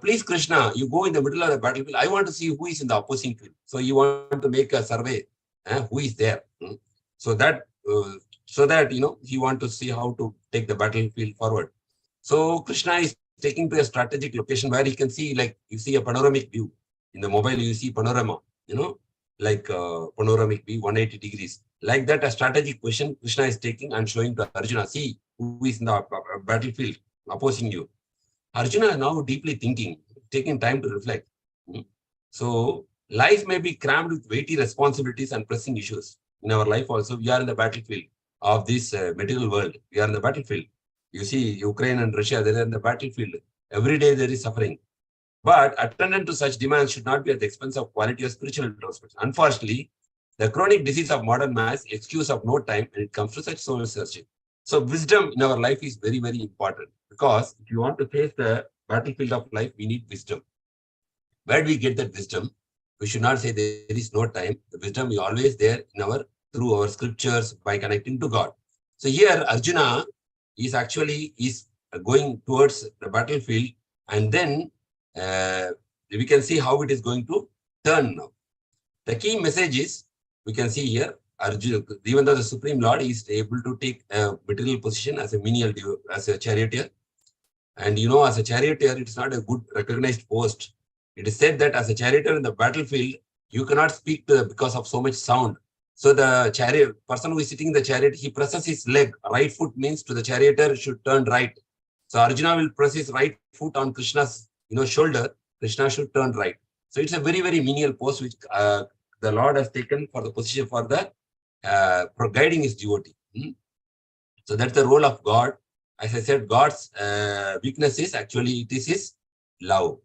please, Krishna, you go in the middle of the battlefield. I want to see who is in the opposing field. So you want to make a survey, who is there. So that, he want to see how to take the battlefield forward. So Krishna is taking to a strategic location where he can see, like you see a panoramic view. In the mobile, you see panorama, like panoramic view, 180 degrees. Like that, a strategic position Krishna is taking and showing to Arjuna, see who is in the battlefield opposing you. Arjuna is now deeply thinking, taking time to reflect. So life may be crammed with weighty responsibilities and pressing issues. In our life also, we are in the battlefield of this material world. We are in the battlefield. You see, Ukraine and Russia, they are in the battlefield. Every day there is suffering. But attendant to such demands should not be at the expense of quality of spiritual introspection. Unfortunately, the chronic disease of modern mass, excuse of no time when it comes to such soul searching. So wisdom in our life is very, very important, because if you want to face the battlefield of life, we need wisdom. Where do we get that wisdom? We should not say there is no time. The wisdom is always there in through our scriptures, by connecting to God. So here Arjuna is actually going towards the battlefield, and then we can see how it is going to turn now. The key message is, we can see here, Arjuna, even though the Supreme Lord is able to take a material position as a menial, as a charioteer. And as a charioteer, it's not a good recognized post. It is said that as a charioteer in the battlefield, you cannot speak because of so much sound. So the person who is sitting in the chariot, he presses his leg. Right foot means to the charioteer should turn right. So Arjuna will press his right foot on Krishna's shoulder. Krishna should turn right. So it's a very, very menial post which the Lord has taken for the position for guiding his devotee. So that's the role of God. As I said, God's weakness is actually, it is his love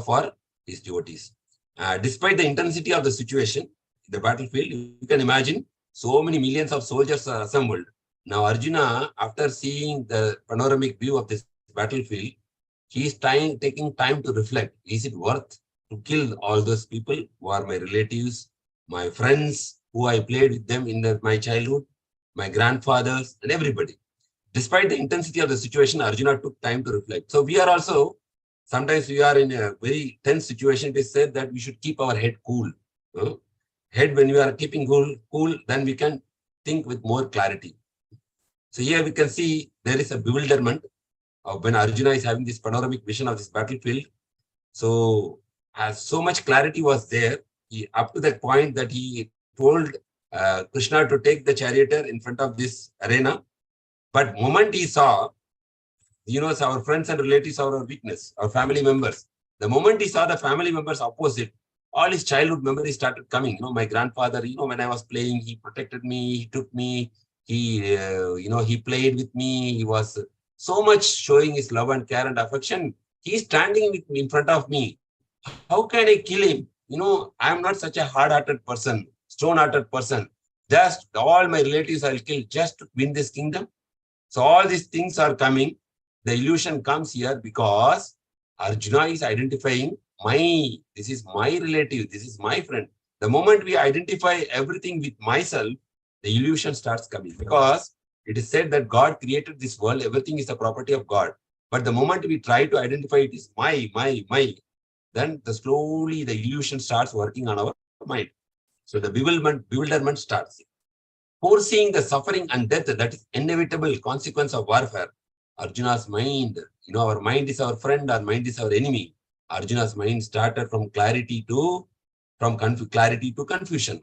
for his devotees. Despite the intensity of the situation, the battlefield, you can imagine so many millions of soldiers are assembled. Now Arjuna, after seeing the panoramic view of this battlefield, he is taking time to reflect. Is it worth to kill all those people who are my relatives, my friends, who I played with them in my childhood, my grandfathers, and everybody? Despite the intensity of the situation, Arjuna took time to reflect. So we are also, sometimes we are in a very tense situation. It is said that we should keep our head cool. Head, when we are keeping cool, then we can think with more clarity. So here we can see there is a bewilderment of when Arjuna is having this panoramic vision of this battlefield. So as so much clarity was there, up to that point that he told Krishna to take the charioteer in front of this arena. But moment he saw, our friends and relatives are our weakness, our family members. The moment he saw the family members opposite, all his childhood memories started coming. My grandfather, when I was playing, he protected me, he took me, he played with me. He was so much showing his love and care and affection. He's standing with me in front of me. How can I kill him? I'm not such a hard-hearted person, stone-hearted person. Just all my relatives I'll kill just to win this kingdom. So all these things are coming. The illusion comes here because Arjuna is identifying this is my relative, this is my friend. The moment we identify everything with myself, the illusion starts coming, because it is said that God created this world, everything is the property of God. But the moment we try to identify it is my, then slowly the illusion starts working on our mind. So the bewilderment starts. Foreseeing the suffering and death that is inevitable consequence of warfare, Arjuna's mind, our mind is our friend, our mind is our enemy. Arjuna's mind started from clarity to confusion.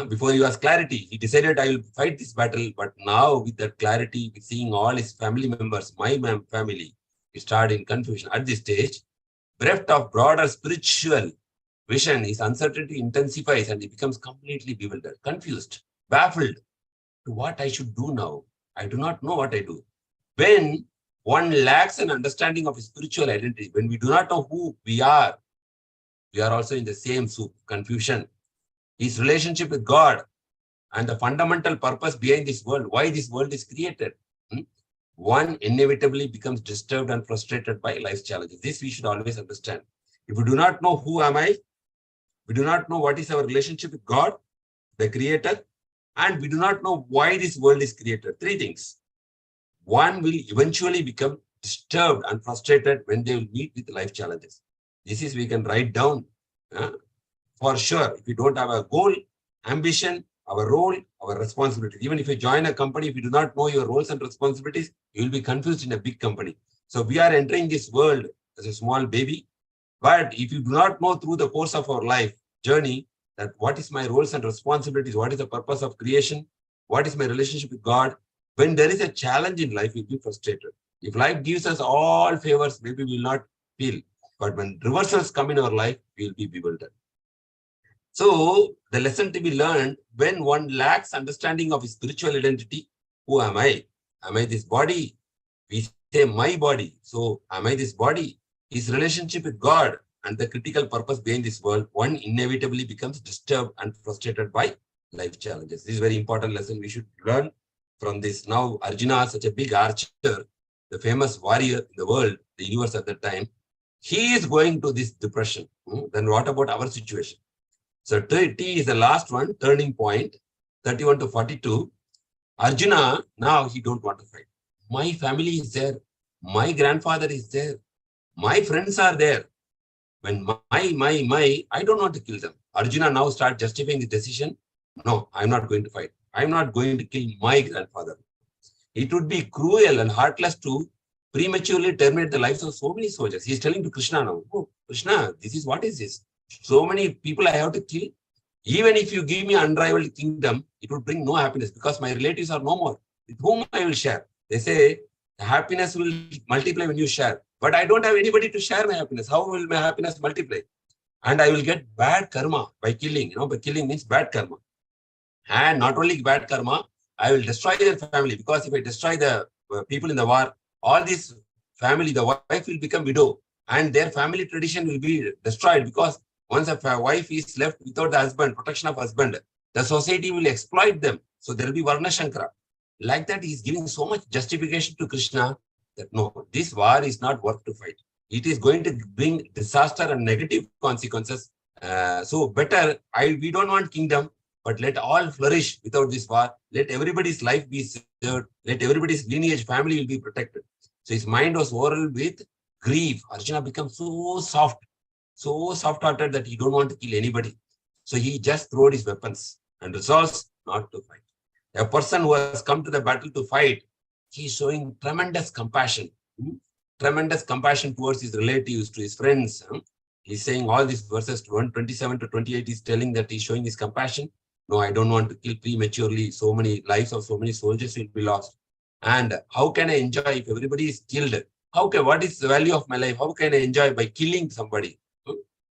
Before he was clarity, he decided I will fight this battle. But now with that clarity, with seeing all his family members, my family, he started in confusion. At this stage, bereft of broader spiritual vision, his uncertainty intensifies and he becomes completely bewildered, confused, baffled to what I should do now. I do not know what I do. When one lacks an understanding of his spiritual identity, when we do not know who we are also in the same soup, confusion. His relationship with God and the fundamental purpose behind this world, why this world is created. One inevitably becomes disturbed and frustrated by life's challenges. This we should always understand. If we do not know who am I, we do not know what is our relationship with God, the creator, and we do not know why this world is created. Three things. One will eventually become disturbed and frustrated when they will meet with life challenges. This is we can write down for sure. If you don't have a goal, ambition, our role, our responsibilities. Even if you join a company, if you do not know your roles and responsibilities, you will be confused in a big company. So we are entering this world as a small baby. But if you do not know through the course of our life journey that what is my roles and responsibilities, what is the purpose of creation, what is my relationship with God, when there is a challenge in life, you'll be frustrated. If life gives us all favors, maybe we will not feel. But when reversals come in our life, we will be bewildered. So the lesson to be learned, when one lacks understanding of his spiritual identity, who am I? Am I this body? We say my body. So am I this body? His relationship with God and the critical purpose behind this world, one inevitably becomes disturbed and frustrated by life challenges. This is a very important lesson we should learn from this. Now, Arjuna, such a big archer, the famous warrior in the world, the universe at that time, he is going to this depression. Then what about our situation? So T is the last one, turning point, 31 to 42. Arjuna, now he don't want to fight. My family is there. My grandfather is there. My friends are there. When I don't want to kill them. Arjuna now start justifying the decision. No, I'm not going to fight. I'm not going to kill my grandfather. It would be cruel and heartless to prematurely terminate the lives of so many soldiers. He's telling to Krishna now, oh, Krishna, this is what is this? So many people I have to kill. Even if you give me unrivaled kingdom, it would bring no happiness because my relatives are no more. With whom I will share? They say the happiness will multiply when you share. But I don't have anybody to share my happiness. How will my happiness multiply? And I will get bad karma by killing. By killing means bad karma. And not only bad karma, I will destroy their family because if I destroy the people in the war, all this family, the wife will become widow and their family tradition will be destroyed because once a wife is left without the husband, protection of husband, the society will exploit them. So there will be Varna Shankara. Like that, he is giving so much justification to Krishna that no, this war is not worth to fight. It is going to bring disaster and negative consequences. So better, we don't want kingdom, but let all flourish without this war. Let everybody's life be served. Let everybody's lineage, family will be protected. So his mind was overwhelmed with grief. Arjuna becomes so soft-hearted that he don't want to kill anybody. So he just throws his weapons and resolves not to fight. A person who has come to the battle to fight, he is showing tremendous compassion. Tremendous compassion towards his relatives, to his friends. He's saying all these verses 127 to 28, he's telling that he's showing his compassion. No, I don't want to kill prematurely. So many lives of so many soldiers will be lost. And how can I enjoy if everybody is killed? What is the value of my life? How can I enjoy by killing somebody?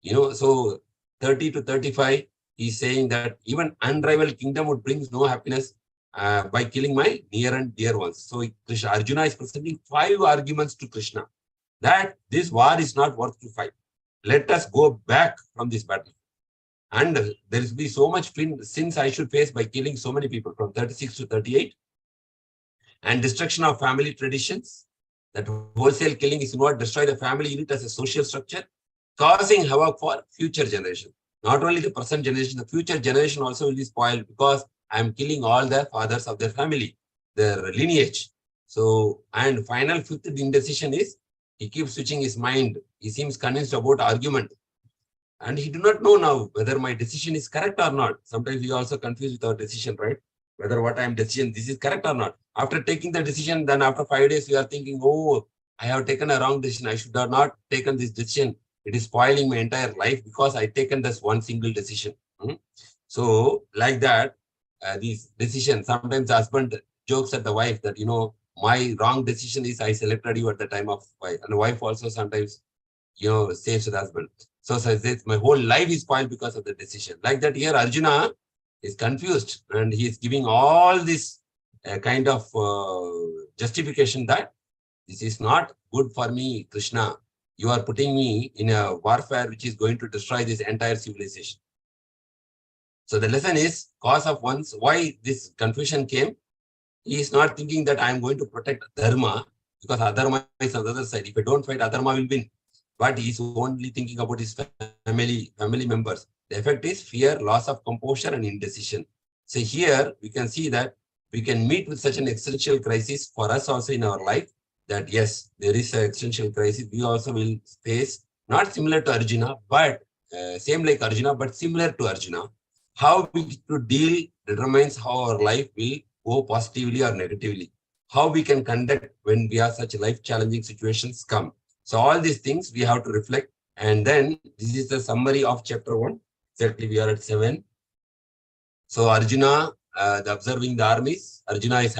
So 30 to 35, he's saying that even unrivaled kingdom would bring no happiness by killing my near and dear ones. So Arjuna is presenting 5 arguments to Krishna that this war is not worth to fight. Let us go back from this battle. And there will be so much sins I should face by killing so many people from 36 to 38. And destruction of family traditions. That wholesale killing is not destroy the family unit as a social structure, causing havoc for future generation. Not only the present generation, the future generation also will be spoiled because I am killing all the fathers of their family, their lineage. So, and final 5th indecision is he keeps switching his mind. He seems convinced about argument. And he do not know now whether my decision is correct or not. Sometimes we also confuse with our decision, right? Whether what I am decision, this is correct or not. After taking the decision, then after 5 days, we are thinking, oh, I have taken a wrong decision. I should have not taken this decision. It is spoiling my entire life because I taken this one single decision. So like that, these decisions, sometimes the husband jokes at the wife that, my wrong decision is I selected you at the time of wife. And the wife also sometimes, says to the husband. So says this, my whole life is spoiled because of the decision. Like that here, Arjuna is confused and he is giving all this kind of justification that this is not good for me, Krishna. You are putting me in a warfare which is going to destroy this entire civilization. So the lesson is cause of one's why this confusion came. He is not thinking that I am going to protect dharma because adharma is on the other side. If I don't fight, adharma will win. But he is only thinking about his family members. The effect is fear, loss of composure, and indecision. So here we can see that we can meet with such an existential crisis for us also in our life. That yes, there is an existential crisis. We also will face not similar to Arjuna, but same like Arjuna, but similar to Arjuna. How we to deal determines how our life will go positively or negatively. How we can conduct when we have such life-challenging situations come. So all these things we have to reflect. And then this is the summary of chapter 1. Exactly, we are at 7. So Arjuna, observing the armies, Arjuna is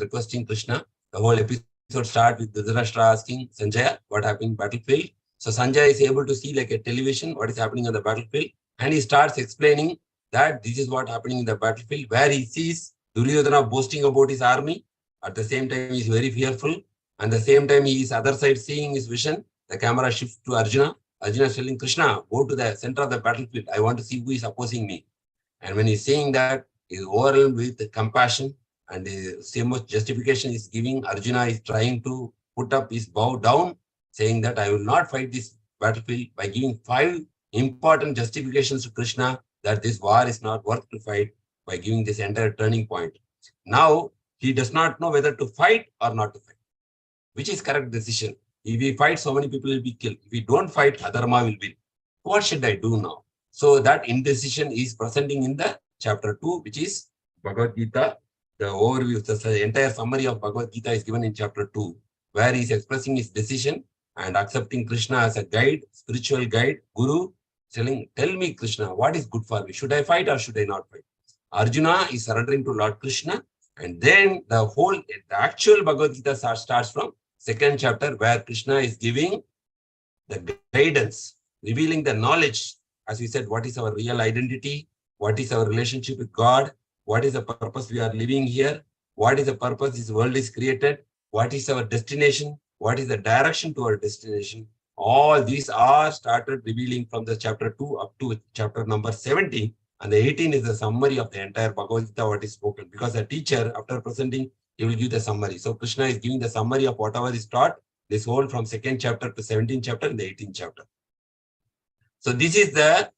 requesting Krishna. The whole episode starts with Dhritarashtra asking Sanjaya what happened in battlefield. So Sanjaya is able to see like a television what is happening on the battlefield. And he starts explaining that this is what happening in the battlefield, where he sees Duryodhana boasting about his army. At the same time, he is very fearful. And at the same time, he is other side seeing his vision. The camera shifts to Arjuna. Arjuna is telling Krishna, go to the center of the battlefield. I want to see who is opposing me. And when he's saying that, he's overwhelmed with compassion and the same much justification is giving. Arjuna is trying to put up his bow down, saying that I will not fight this battlefield by giving 5 important justifications to Krishna that this war is not worth to fight by giving this entire turning point. Now, he does not know whether to fight or not to fight, which is correct decision. If we fight, so many people will be killed. If we don't fight, adharma will win. What should I do now? So that indecision is presenting in the chapter 2, which is Bhagavad Gita. The overview, the entire summary of Bhagavad Gita is given in chapter 2, where he is expressing his decision and accepting Krishna as a guide, spiritual guide, guru, telling, tell me, Krishna, what is good for me? Should I fight or should I not fight? Arjuna is surrendering to Lord Krishna. And then the actual Bhagavad Gita starts from 2nd chapter, where Krishna is giving the guidance, revealing the knowledge. As we said, what is our real identity? What is our relationship with God? What is the purpose we are living here? What is the purpose this world is created? What is our destination? What is the direction to our destination? All these are started revealing from the chapter 2 up to chapter number 17. And the 18 is the summary of the entire Bhagavad Gita, what is spoken. Because the teacher, after presenting, he will give the summary. So Krishna is giving the summary of whatever is taught, this whole from 2nd chapter to 17th chapter and the 18th chapter. So this is the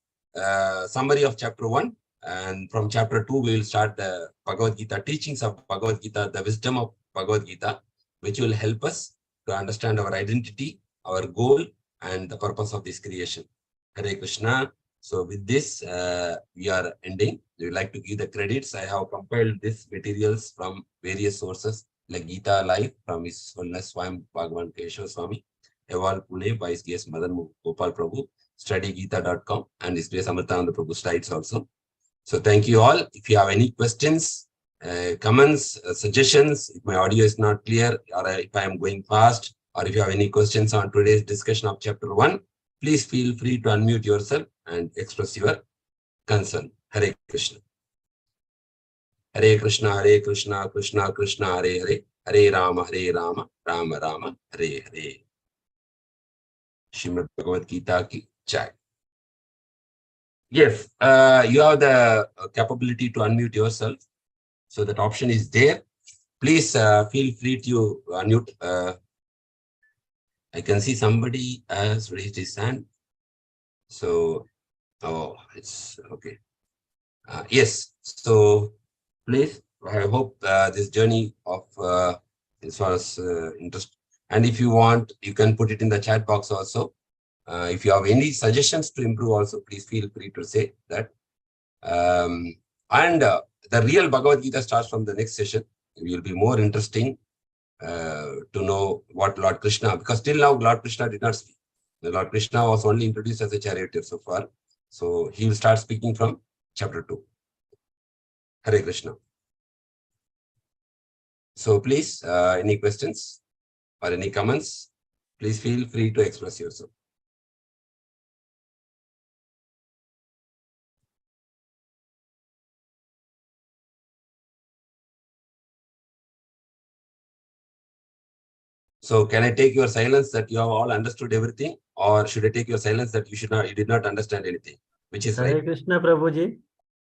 summary of chapter 1. And from chapter 2, we will start the Bhagavad Gita, teachings of Bhagavad Gita, the wisdom of Bhagavad Gita, which will help us to understand our identity, our goal, and the purpose of this creation. Hare Krishna. So with this, we are ending. We would like to give the credits. I have compiled these materials from various sources, like Gita Live from His Holiness Swami Bhagavan Keshava Swami, Eval Pune by His G.S. Madan Gopal Prabhu, studygita.com, and His Grace Amritananda Prabhu sites also. So thank you all. If you have any questions, comments, suggestions, if my audio is not clear, or if I am going fast, or if you have any questions on today's discussion of chapter 1, please feel free to unmute yourself and express your concern. Hare Krishna. Hare Krishna, Hare Krishna, Krishna Krishna, Hare Hare, Hare Rama, Rama Rama, Hare Hare. Srimad Bhagavad Gita ki jai. Yes, you have the capability to unmute yourself. So that option is there. Please feel free to unmute. I can see somebody has raised his hand. So, it's okay. Yes, so please, I hope this journey of this was interesting. And if you want, you can put it in the chat box also. If you have any suggestions to improve also, please feel free to say that. The real Bhagavad Gita starts from the next session. It will be more interesting. to know what Lord Krishna, because till now Lord Krishna did not speak. The Lord Krishna was only introduced as a charioteer so far. So he will start speaking from chapter 2. Hare Krishna. So please, any questions or any comments, please feel free to express yourself. So can I take your silence that you have all understood everything, or should I take your silence that you did not understand anything? Which is Hare right? Krishna, Prabhuji.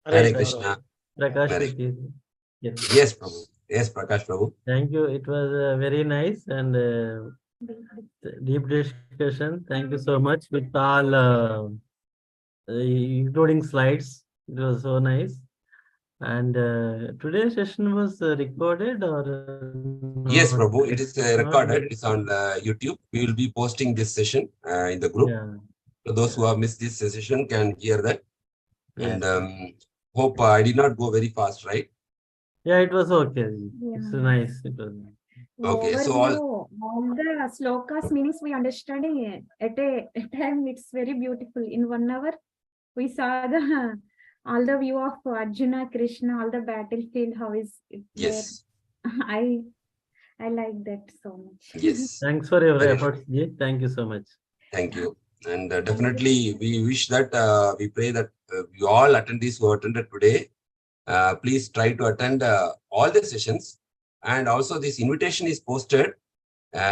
Hare Krishna. Prakash Hare. with you. Yes. Yes, Prabhu. Yes, Prakash Prabhu. Thank you. It was very nice and deep discussion. Thank you so much with all, including slides. It was so nice. And today's session was recorded or Yes, not? Prabhu. It is Not recorded. yet. It's on YouTube. We will be posting this session in the group. Yeah. So those who have missed this session can hear that. Yes. And hope I did not go very fast, right? Yeah, it was okay. It's Yeah. nice. It was. Okay, so all the slokas meanings we understanding it. At a time it's very beautiful. In 1 hour, we saw the all the view of Arjuna, Krishna, all the battlefield. How is it there? yes, I like that so much. yes. Thanks for your Very efforts, Ji. Thank you so much. Thank you. And definitely we wish that, we pray that you all attendees who attended today, please try to attend all the sessions. And also this invitation is posted.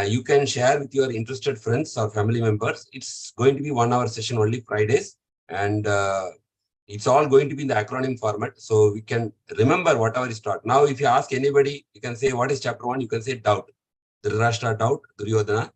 You can share with your interested friends or family members. It's going to be 1 hour session only Fridays. And it's all going to be in the acronym format. So we can remember whatever is taught. Now, if you ask anybody, you can say, what is chapter 1? You can say doubt. Dhritarashtra doubt, Duryodhana.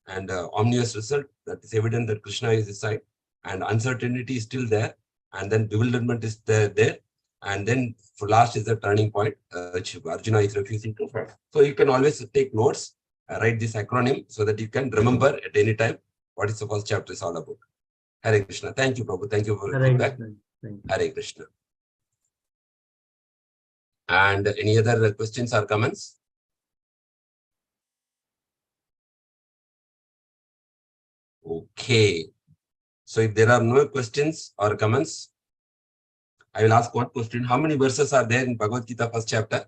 And omnious result, that is evident that Krishna is his side. And uncertainty is still there. And then bewilderment is there. And then for last is the turning point, which Arjuna is refusing to follow. So you can always take notes, write this acronym so that you can remember at any time what is the first chapter is all about. Hare Krishna. Thank you, Prabhu. Thank you for your feedback. Hare Krishna. And any other questions or comments? Okay. So if there are no questions or comments, I will ask one question. How many verses are there in Bhagavad Gita first chapter?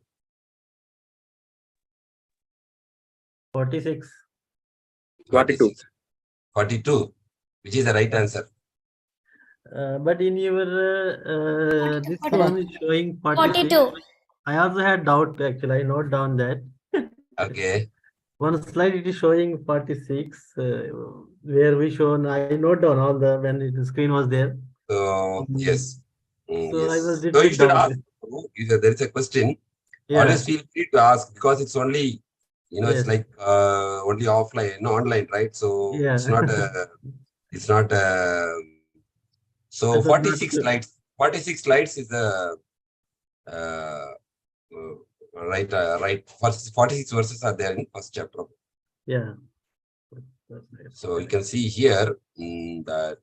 46. 42. 42, which is the right answer. But in your this 42. one is showing 46. 42. I also had doubt actually. I note down that. Okay. One slide it is showing 46, where we shown. I note down all the when the screen was there. So yes. So Yes. I was So little you bit should down. ask. If there is a question, Yeah. always feel free to ask, because it's only, Yes. it's like only offline, no online, right? So Yeah. it's not it's not so I thought 46 not- slides. 46 slides is the right. 46 verses are there in first chapter. Yeah. So you can see here that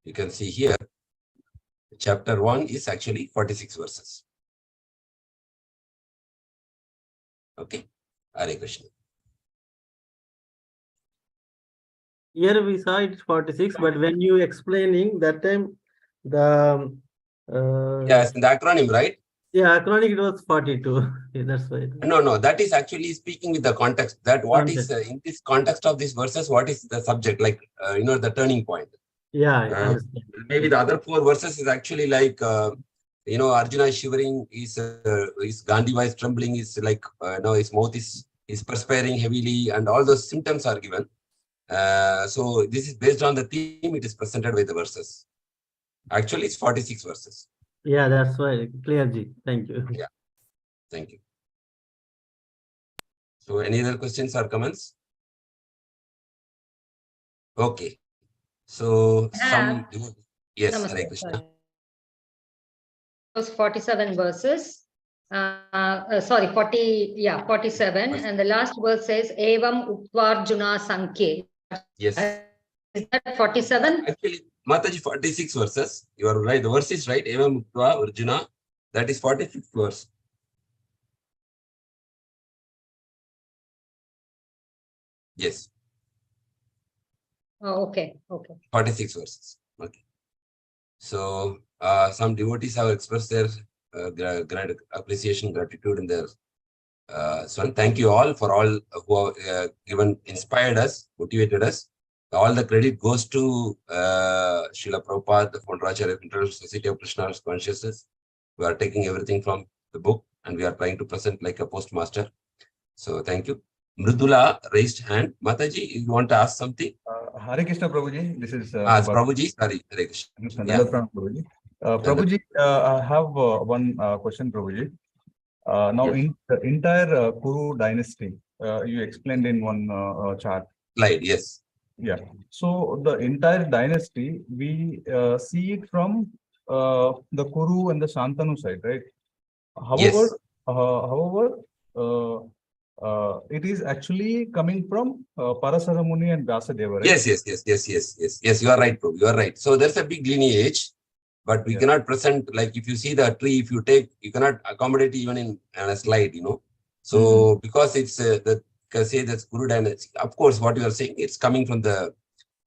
you can see here chapter 1 is actually 46 verses. Okay. Hare Krishna. Here we saw it's 46, but when you explaining that time, the Yes, in the acronym, right? yeah, acronym it was 42. That's why. No, that is actually speaking with the context. That what is in this context of these verses, what is the subject, like the turning point. Yeah, I understand. Maybe the other 4 verses is actually like Arjuna is shivering, his Gandhiva is trembling, is like his mouth is perspiring heavily, and all those symptoms are given. So this is based on the theme. It is presented by the verses. Actually, it's 46 verses. Yeah, that's why. Clear, Ji. Thank you. Yeah. Thank you. So any other questions or comments? Okay. So some yes, Namaste, Hare Krishna. sorry. Those 47 verses. Sorry, 47. And the last verse says, Evam Utvarjuna Sankhe. Yes. Is that 47? Actually, Mataji, 46 verses. You are right. The verse is right. Evam Utva Arjuna. That is 46th verse. Yes, Oh, okay, okay. 46 verses. Okay. So some devotees have expressed their appreciation, gratitude in their son. Thank you all for all who have inspired us, motivated us. All the credit goes to Srila Prabhupada, the founder of International Society of Krishna's Consciousness. We are taking everything from the book and we are trying to present like a postmaster. So thank you. Mridula raised hand. Mataji, you want to ask something? Hare Krishna Prabhuji, this is Prabhuji, sorry, Hare Krishna. Yeah. Prabhuji. Prabhuji, I have one question, Prabhuji. Now, Yes. in the entire Kuru dynasty, you explained in one chart. Slide, yes. Yeah. So the entire dynasty, we see it from the Kuru and the Shantanu side, right? However, Yes. it is actually coming from Parasara Muni and Vyasadeva, right? Yes. You are right, Prabhu. You are right. So there's a big lineage, but we cannot present, like if you see the tree, if you take, you cannot accommodate even in a slide, you know. So because it's say that's Guru dynasty, of course, what you are saying, it's coming from the,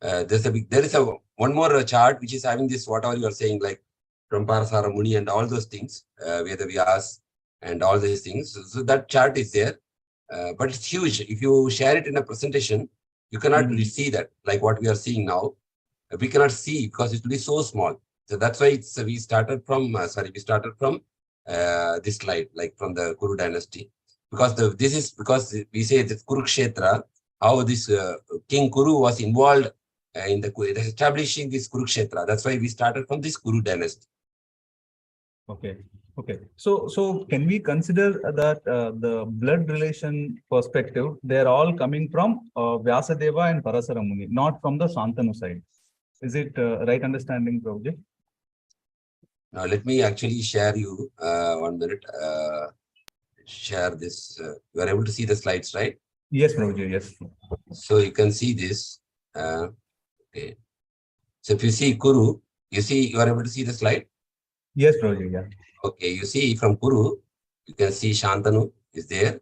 there is one more chart which is having this, whatever you are saying, like from Parasara Muni and all those things, Veda Vyas and all these things. So that chart is there, but it's huge. If you share it in a presentation, you cannot really see that, like what we are seeing now. We cannot see because it will be so small. So that's why it's we started from this slide, like from the Kuru dynasty, because this is because we say that Kurukshetra, how this King Kuru was involved in the establishing this Kurukshetra. That's why we started from this Kuru dynasty. Okay. Okay. So can we consider that the blood relation perspective, they're all coming from Vyasadeva and Parasara Muni, not from the Shantanu side? Is it right understanding, Prabhuji? Now let me actually share you 1 minute. Share this. You are able to see the slides, right? Yes, Prabhuji. Yes. So you can see this. Okay. So if you see Kuru, you are able to see the slide? Yes, Prabhuji. Yeah. Okay, you see from Kuru, you can see Shantanu is there.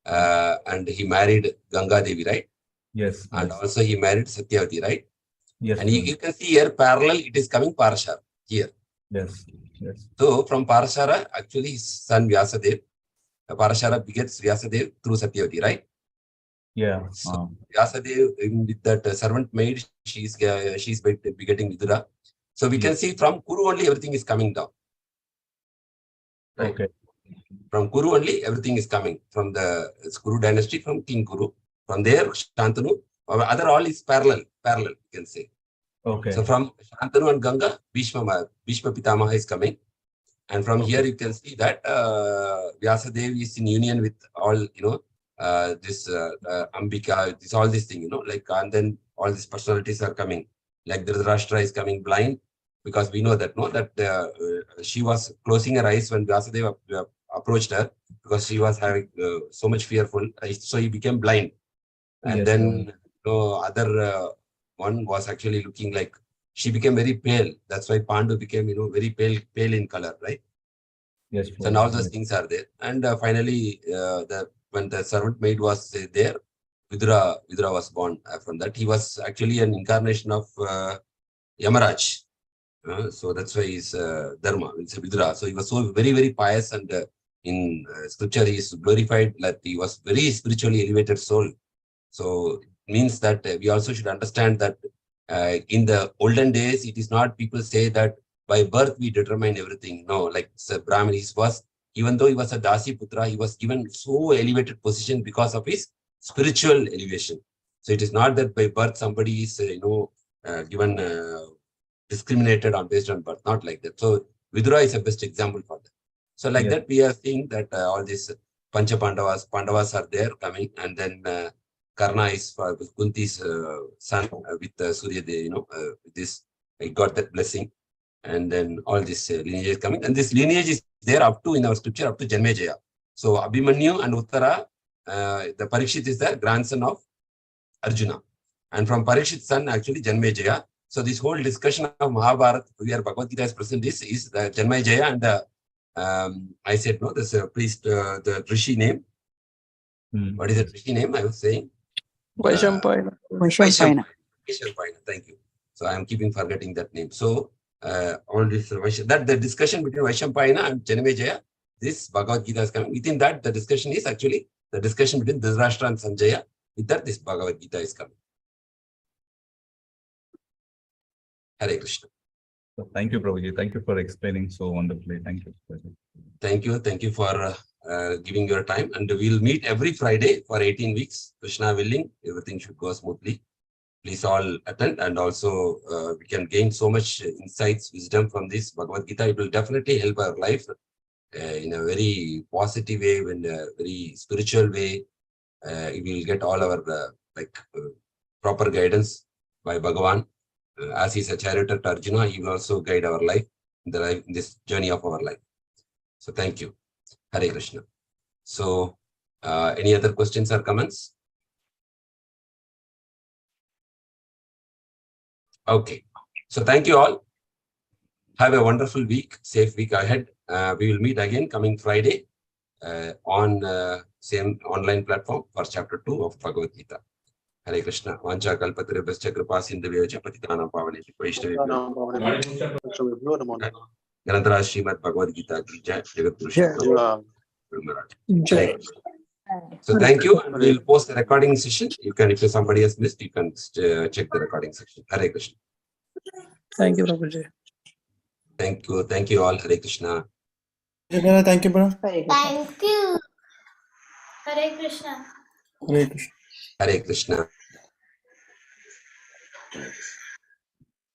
And he married Ganga Devi, right? Yes. And also he married Satyavati, right? Yes. And you can see here parallel, it is coming Parashara here. Yes. Yes. So from Parashara, actually his son Vyasadeva, Parashara begets Vyasadeva through Satyavati, right? Yeah. So Vyasadeva, with that servant maid, she's begetting Vidura. So we can see from Kuru only everything is coming down. Right? Okay. From Kuru only everything is coming. From the Kuru dynasty, from King Kuru. From there, Shantanu, other all is parallel, you can say. Okay. So from Shantanu and Ganga, Bhishma Pitamaha is coming. And from here you can see that Vyasadeva is in union with all, this Ambika, all these things, like, and then all these personalities are coming. Like Dhritarashtra is coming blind, because we know that, she was closing her eyes when Vyasadeva approached her, because she was having so much fearful. So he became blind. And Yes, then other one was actually looking like, she became very pale. That's why Pandu became, very pale in color, right? Yes. So now those things are there. And finally, when the servant maid was there, Vidura was born from that. He was actually an incarnation of Yamaraj. So that's why he's Dharma, it's Vidura. So he was so very, very pious, and in scripture he is glorified that he was very spiritually elevated soul. So it means that we also should understand that in the olden days, it is not people say that by birth we determine everything. No, like Brahmin, even though he was a Dasi Putra, he was given so elevated position because of his spiritual elevation. So it is not that by birth somebody is, given discriminated based on birth, not like that. So Vidura is a best example for that. So like that, we are seeing that all these Pancha Pandavas are there coming, and then Karna is Kunti's son with Surya Dev, this, I got that blessing. And then all this lineage is coming. And this lineage is there up to, in our scripture, up to Janmejaya. So Abhimanyu and Uttara, the Parikshit is the grandson of Arjuna. And from Parikshit's son, actually, Janmejaya. So this whole discussion of Mahabharata, where Bhagavad Gita is present, is the Janmejaya and the, I said, no, there's a priest, the Rishi name. What is the Rishi name I was saying? Vaishampayana. Vaishampayana. Thank you. So I am keeping forgetting that name. So all this that the discussion between Vaishampayana and Janamejaya, this Bhagavad Gita is coming. Within that, the discussion is actually the discussion between Dhritarashtra and Sanjaya. With that, this Bhagavad Gita is coming. Hare Krishna. So thank you, Prabhuji. Thank you for explaining so wonderfully. Thank you. Thank you. Thank you for giving your time. And we'll meet every Friday for 18 weeks. Krishna willing, everything should go smoothly. Please all attend, and also we can gain so much insights, wisdom from this Bhagavad Gita. It will definitely help our life in a very positive way, in a very spiritual way. We will get all our proper guidance by Bhagavan. As he's a charioteer to Arjuna, he will also guide our life in this journey of our life. So thank you. Hare Krishna. So any other questions or comments? Okay. So thank you all. Have a wonderful week, safe week ahead. We will meet again coming Friday on same online platform for chapter 2 of Bhagavad Gita. Hare Krishna. Vancha kalpatarubhascha kripa sindhuvyocha patitanam pavanebhyo vaishnavebhyo. Granthara Srimad Bhagavad Gita ki jai. Jagat Guru Maharaj. So thank you. And we'll post the recording session. You can, if somebody has missed, you can check the recording section. Hare Krishna. Thank you, Prabhuji. Thank you. Thank you all. Hare Krishna. Thank you, bro. Thank you. Hare Krishna. Hare Krishna. Hare Krishna.